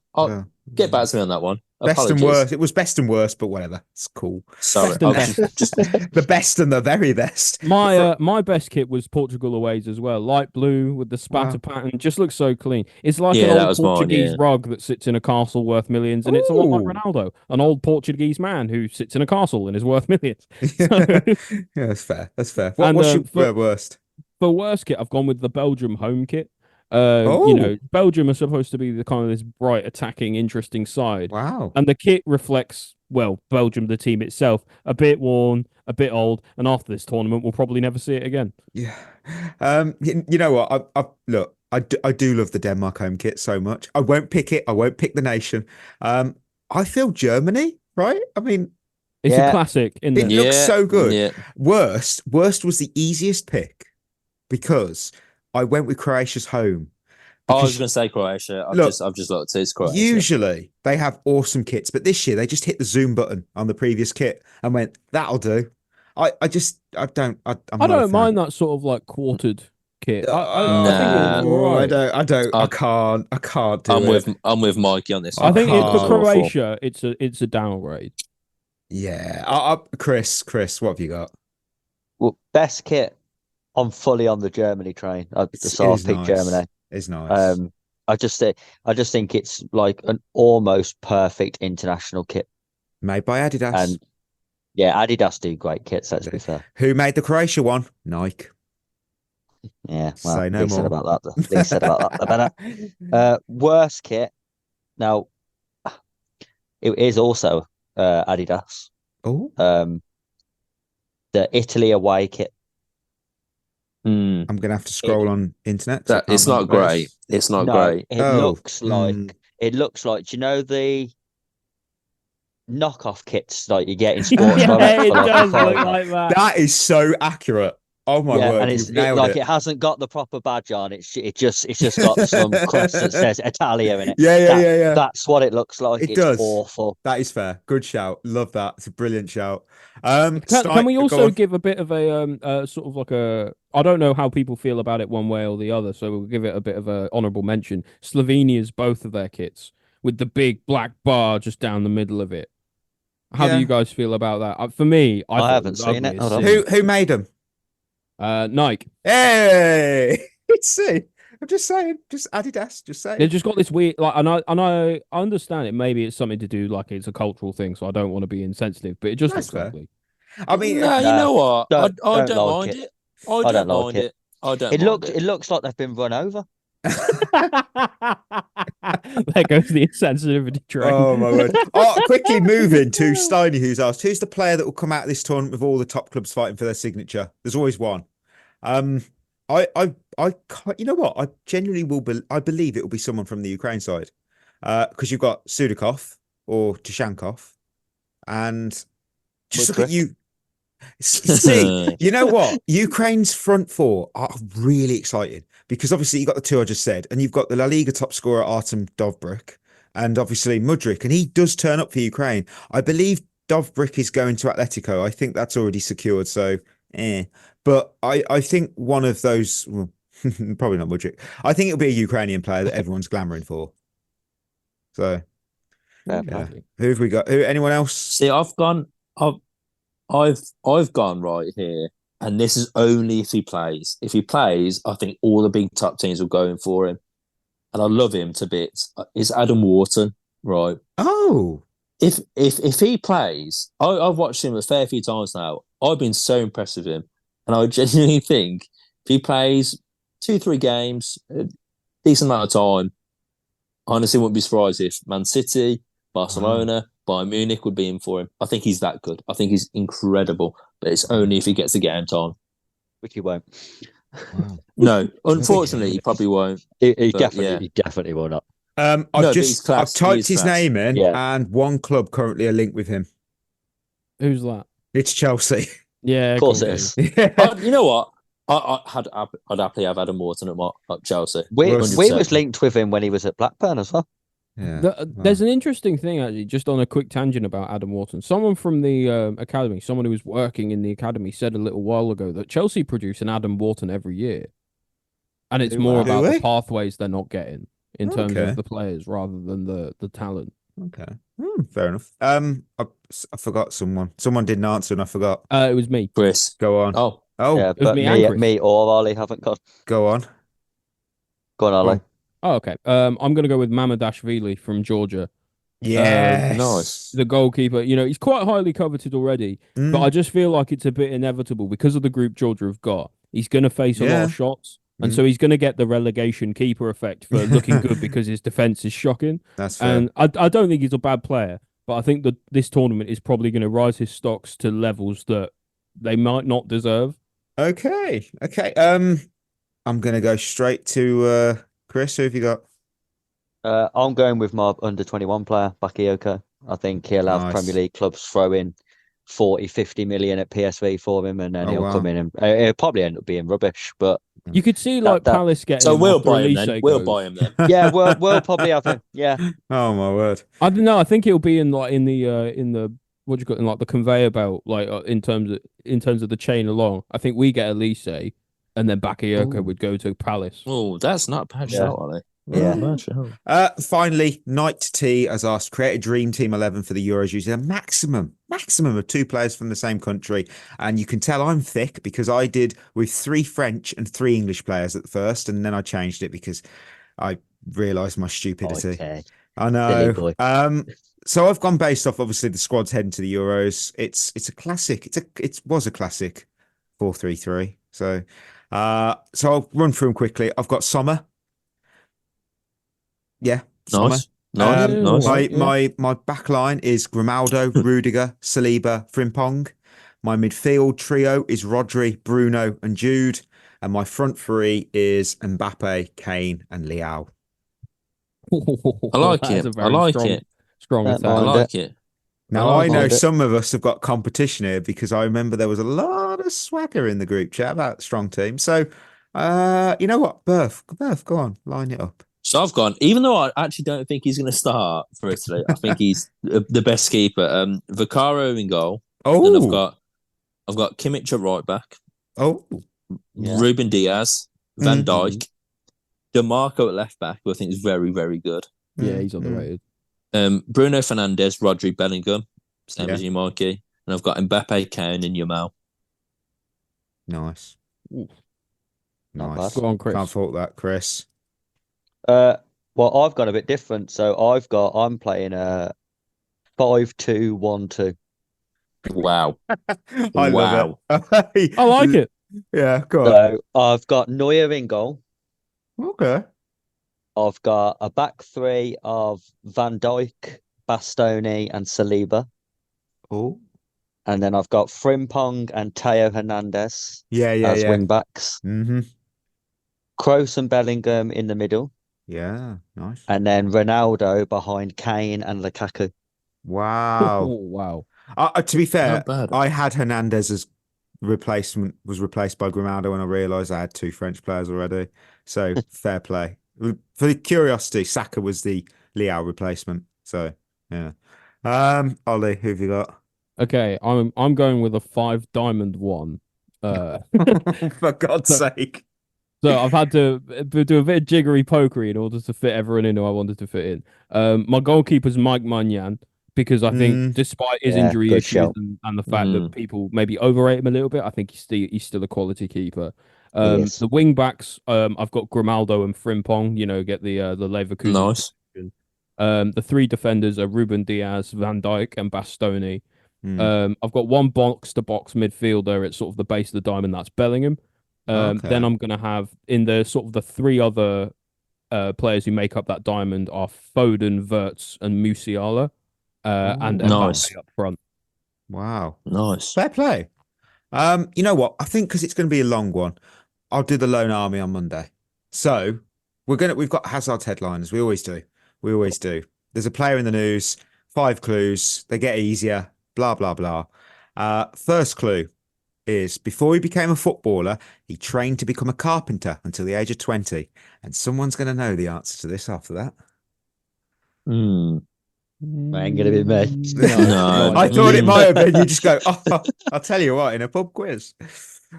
Get back to me on that one. Best and worst. It was best and worst, but whatever. It's cool. Sorry. Just the best and the very best. My best kit was Portugal aways as well. Light blue with the spatter pattern. Just looks so clean. It's like an old Portuguese rug that sits in a castle worth millions, and it's a lot like Ronaldo, an old Portuguese man who sits in a castle and is worth millions. Yeah, that's fair. That's fair. What's your worst? For worst kit, I've gone with the Belgium home kit. Belgium are supposed to be the kind of this bright, attacking, interesting side. Wow. And the kit reflects, Belgium, the team itself, a bit worn, a bit old, and after this tournament, we'll probably never see it again. Yeah. You know what? I do love the Denmark home kit so much. I won't pick it. I won't pick the nation. I feel Germany, right? I mean, it's a classic. It looks so good. Yeah. Worst was the easiest pick because I went with Croatia's home. I was going to say Croatia. I've just looked. It's Croatia. Usually they have awesome kits, but this year they just hit the zoom button on the previous kit and went, "That'll do." I don't mind that sort of like quartered kit. I can't do it. I'm with Mikey on this. I think for Croatia, it's a downgrade. Yeah. Chris, what have you got? Well, best kit. I'm fully on the Germany train. I picked Germany. It's nice. I just think it's like an almost perfect international kit made by Adidas. And Adidas do great kits. Let's be fair. Who made the Croatia one? Nike. Yeah, well, say no more. Said about that. They said about that. The better. Worst kit. Now, it is also Adidas. Oh. The Italy away kit. I'm gonna have to scroll on internet. It's not great. It's not great. It looks like do you know the knockoff kits like you get in sports? It does look like that. That is so accurate. Oh my word! And it's like it hasn't got the proper badge on. It's just got some crest that says Italia in it. Yeah. That's what it looks like. It it's does. Awful. That is fair. Good shout. Love that. It's a brilliant shout. Can we also give a bit of a sort of like a? I don't know how people feel about it one way or the other, so we'll give it a bit of a honourable mention. Slovenia's both of their kits with the big black bar just down the middle of it. How do you guys feel about that? For me, I haven't seen it. Who made them? Nike. Hey, see, I'm just saying, just Adidas, just saying. They've just got this weird, like, and I understand it. Maybe it's something to do, like it's a cultural thing, so I don't want to be insensitive, but it just looks lovely. I mean, you know what? I don't mind it. I don't mind it. It looks like they've been run over. There goes the insensitivity train. Oh my word! Quickly moving to Steiny, who's asked, who's the player that will come out of this tournament with all the top clubs fighting for their signature? There's always one. I you know what? I genuinely I believe it will be someone from the Ukraine side, because you've got Sudakov or Tishankov, and just look at you. See, you know what? Ukraine's front four are really exciting because obviously you got the two I just said, and you've got the La Liga top scorer Artem Dovbyk, and obviously Mudryk, and he does turn up for Ukraine. I believe Dovbyk is going to Atletico. I think that's already secured. So, but I think one of those, well, probably not Mudryk. I think it'll be a Ukrainian player that everyone's glamouring for. So, yeah. Who have we got? Anyone else? See, I've gone right here, and this is only if he plays. If he plays, I think all the big top teams will go in for him, and I love him to bits. It's Adam Wharton, right? Oh, if he plays, I've watched him a fair few times now. I've been so impressed with him, and I genuinely think if he plays 2-3 games, a decent amount of time, I honestly wouldn't be surprised if Man City, Barcelona, Bayern Munich would be in for him. I think he's that good. I think he's incredible, but it's only if he gets the game time. Which he won't. Wow. No, unfortunately, he probably won't. He definitely will not. I've typed his name in, and one club currently are linked with him. Who's that? It's Chelsea. Yeah, Of course it is. You know what? I'd happily have Adam Wharton at Chelsea. We 100%. was linked with him when he was at Blackburn as well. Yeah. There's an interesting thing, actually, just on a quick tangent about Adam Wharton. Someone from the academy, someone who was working in the academy, said a little while ago that Chelsea produce an Adam Wharton every year. And it's more about the pathways they're not getting in terms of the players rather than the talent. Okay. Fair enough. I forgot someone. Someone didn't answer and I forgot. It was me. Chris. Go on. Oh. Yeah, it was but me me or Ollie haven't got. Go on. Go on, Ollie. Oh, okay. I'm going to go with Mamadashvili from Georgia. Yes. Nice. The goalkeeper. You know, he's quite highly coveted already, but I just feel like it's a bit inevitable because of the group Georgia have got. He's going to face a lot of shots. And so he's going to get the relegation keeper effect for looking good because his defense is shocking. That's fair. And I don't think he's a bad player, but I think that this tournament is probably going to rise his stocks to levels that they might not deserve. Okay. I'm going to go straight to Chris. Who have you got? I'm going with my under-21 player, Bakayoko. I think he'll have Premier League clubs throw in 40, 50 million at PSV for him, and then he'll come in and it'll probably end up being rubbish. But you could see Palace getting. So we'll buy him Olise then. We'll buy him then. Yeah, we'll probably have him. Yeah. Oh my word! I don't know. I think he'll be in the what do you got in like the conveyor belt, like in terms of the chain along. I think we get Olise, and then Bakayoko would go to Palace. Oh, that's not a bad shout, Ollie. Yeah. Finally, Knight T has asked, create a dream team 11 for the Euros using a maximum of 2 players from the same country. And you can tell I'm thick because I did with 3 French and 3 English players at first, and then I changed it because I realised my stupidity. Okay. I know. So I've gone based off obviously the squads heading to the Euros. It's a classic. It was a classic 4-3-3. So I'll run through them quickly. I've got Sommer. Yeah. Nice. My back line is Grimaldo, Rudiger, Saliba, Frimpong. My midfield trio is Rodri, Bruno, and Jude. And my front 3 is Mbappe, Kane, and Leao. I like it. I like it. Strong attack. I like it. Now, I know some of us have got competition here because I remember there was a lot of swagger in the group chat about strong team. So, you know what? Berth, go on, line it up. So I've gone, even though I actually don't think he's going to start for Italy, I think he's the best keeper. Vaccaro in goal. Oh, and I've got Kimmich at right back. Oh, yeah. Ruben Diaz, Van Dijk, DeMarco at left back, who I think is very, very good. Yeah, he's underrated. Bruno Fernandes, Rodri, Bellingham, same as you, Mikey. And I've got Mbappe, Kane, and Yamal. Nice. Not Nice. bad. Go on, Chris. Can't fault that, Chris. Well, I've gone a bit different. So I'm playing a 5-2-1-2. Wow. I love it. I like it. Yeah, go on. So I've got Neuer in goal. Okay. I've got a back 3 of Van Dijk, Bastoni, and Saliba. Oh. And then I've got Frimpong and Teo Hernandez as wing backs. Mm-hmm. Kroos and Bellingham in the middle. Yeah, nice. And then Ronaldo behind Kane and Lukaku. Wow. Wow. To be fair, Not bad. I had Hernandez as replaced by Grimaldo when I realised I had 2 French players already. So fair play. For the curiosity, Saka was the Leao replacement. So yeah. Ollie, who have you got? Okay, I'm going with a 5 diamond 1. For God's sake. So I've had to do a bit of jiggery pokery in order to fit everyone in who I wanted to fit in. My goalkeeper's Mike Maignan because I think despite his injury issues and the fact that people maybe overrate him a little bit, I think he's still a quality keeper. The wing backs, I've got Grimaldo and Frimpong. You know, get the Leverkusen. Nice. The 3 defenders are Ruben Diaz, Van Dijk, and Bastoni. I've got 1 box-to-box midfielder at sort of the base of the diamond. That's Bellingham. Then I'm going to have in the sort of the 3 other players who make up that diamond are Foden, Wirtz, and Musiala, and nice Mbappe up front. Wow, nice, fair play. You know what? I think because it's going to be a long one, I'll do the Lone Army on Monday. So we've got Hazard's headliners. We always do. There's a player in the news. 5 clues. They get easier. Blah blah blah. First clue is before he became a footballer, he trained to become a carpenter until the age of 20. And someone's going to know the answer to this after that. Ain't gonna be me. No. I thought it might have been. You just go, oh, I'll tell you what, in a pub quiz.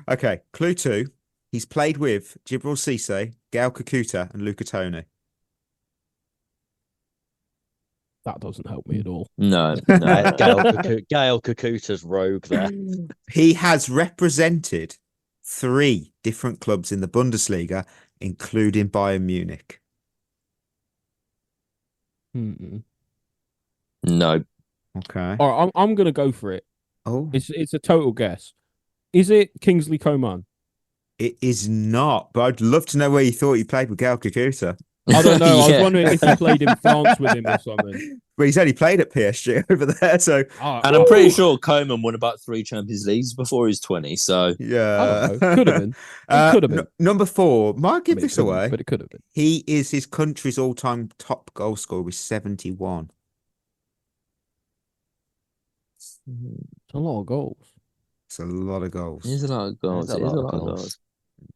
Okay, clue 2. He's played with Djibril Cissé, Gael Kakuta, and Luca Toni. That doesn't help me at all. No. Gael Kakuta's rogue there. He has represented 3 different clubs in the Bundesliga, including Bayern Munich. No. Okay. All right, I'm going to go for it. Oh, It's a total guess. Is it Kingsley Coman? it is not, but I'd love to know where you thought he played with Gael Kakuta. I don't know. I Yeah. was wondering if he played in France with him or something. But he's only played at PSG over there, so And I'm pretty sure Coman won about 3 Champions Leagues before he's 20. So yeah. I don't know. Could have been. It could have been. Number 4, might give I mean, this it couldn't, away. but it could have been. He is his country's all-time top goal scorer with 71. It's a lot of goals. It's a lot of goals. It is a lot of goals. It is a lot of goals.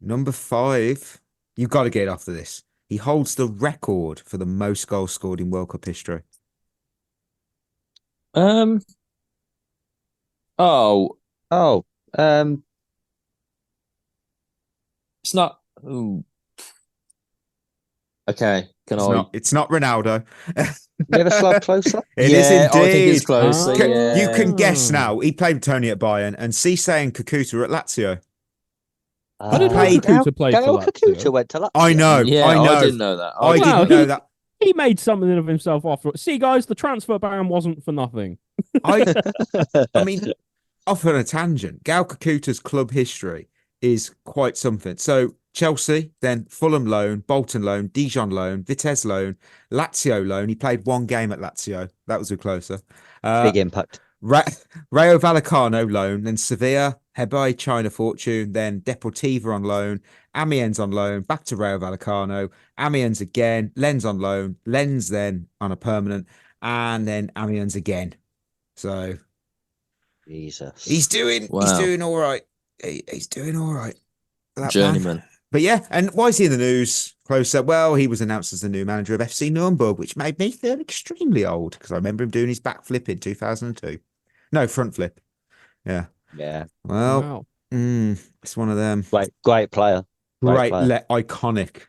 Number 5, you've got to get after this. He holds the record for the most goals scored in World Cup history. Oh. It's not. Ooh. Okay. It's not Ronaldo. You ever slide closer? It is I think indeed. it's close. Ah. Yeah. You can guess now. He played with Tony at Bayern, and Cisse and Kakuta were at Lazio. I didn't know played- Kakuta played for Gael Lazio. Kakuta went to Lazio. I know. Yeah, I know. I didn't know that. I Wow, didn't know that. He made something of himself after. See, guys, the transfer ban wasn't for nothing. I mean, off on a tangent, Gael Kakuta's club history is quite something. So Chelsea, then Fulham loan, Bolton loan, Dijon loan, Vitesse loan, Lazio loan. He played 1 game at Lazio. That was a closer. Big impact. Rayo Vallecano loan, then Sevilla, Hebei China Fortune, then Deportivo on loan, Amiens on loan, back to Rayo Vallecano, Amiens again, Lens on loan, Lens then on a permanent, and then Amiens again. So Jesus. he's doing all right. He's doing all right. That Journeyman. man. But yeah, and why is he in the news? Closer. Well, he was announced as the new manager of FC Nuremberg, which made me feel extremely old because I remember him doing his backflip in 2002. No, front flip. Yeah. Yeah. Well, Wow. it's one of them. Great player. Great, player. iconic.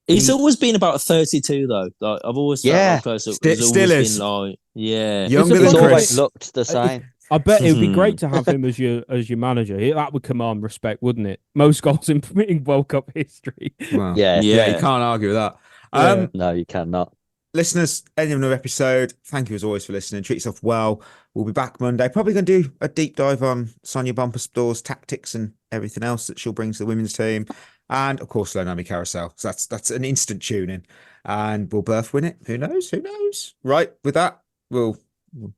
He's always been about 32 though. Like, I've always felt Yeah. like close up. Still is. Been like, yeah. Younger It's than a He's Chris. always looked the same. I bet it would be great to have him as your manager. That would command respect, wouldn't it? Most goals in World Cup history. Well, Yeah. yeah, you can't argue with that. Yeah. No, you cannot. Listeners, end of another episode. Thank you as always for listening. Treat yourself well. We'll be back Monday. Probably going to do a deep dive on Sonia Bumperstore's tactics and everything else that she'll bring to the women's team. And of course, Lonami Carousel. So that's an instant tune in. And will Birth win it? Who knows? Who knows? Right, with that, we'll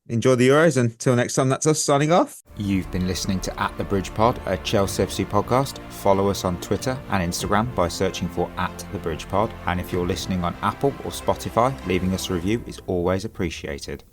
enjoy the Euros. Until next time, that's us signing off. You've been listening to At The Bridge Pod, a Chelsea FC podcast. Follow us on Twitter and Instagram by searching for At The Bridge Pod. And if you're listening on Apple or Spotify, leaving us a review is always appreciated.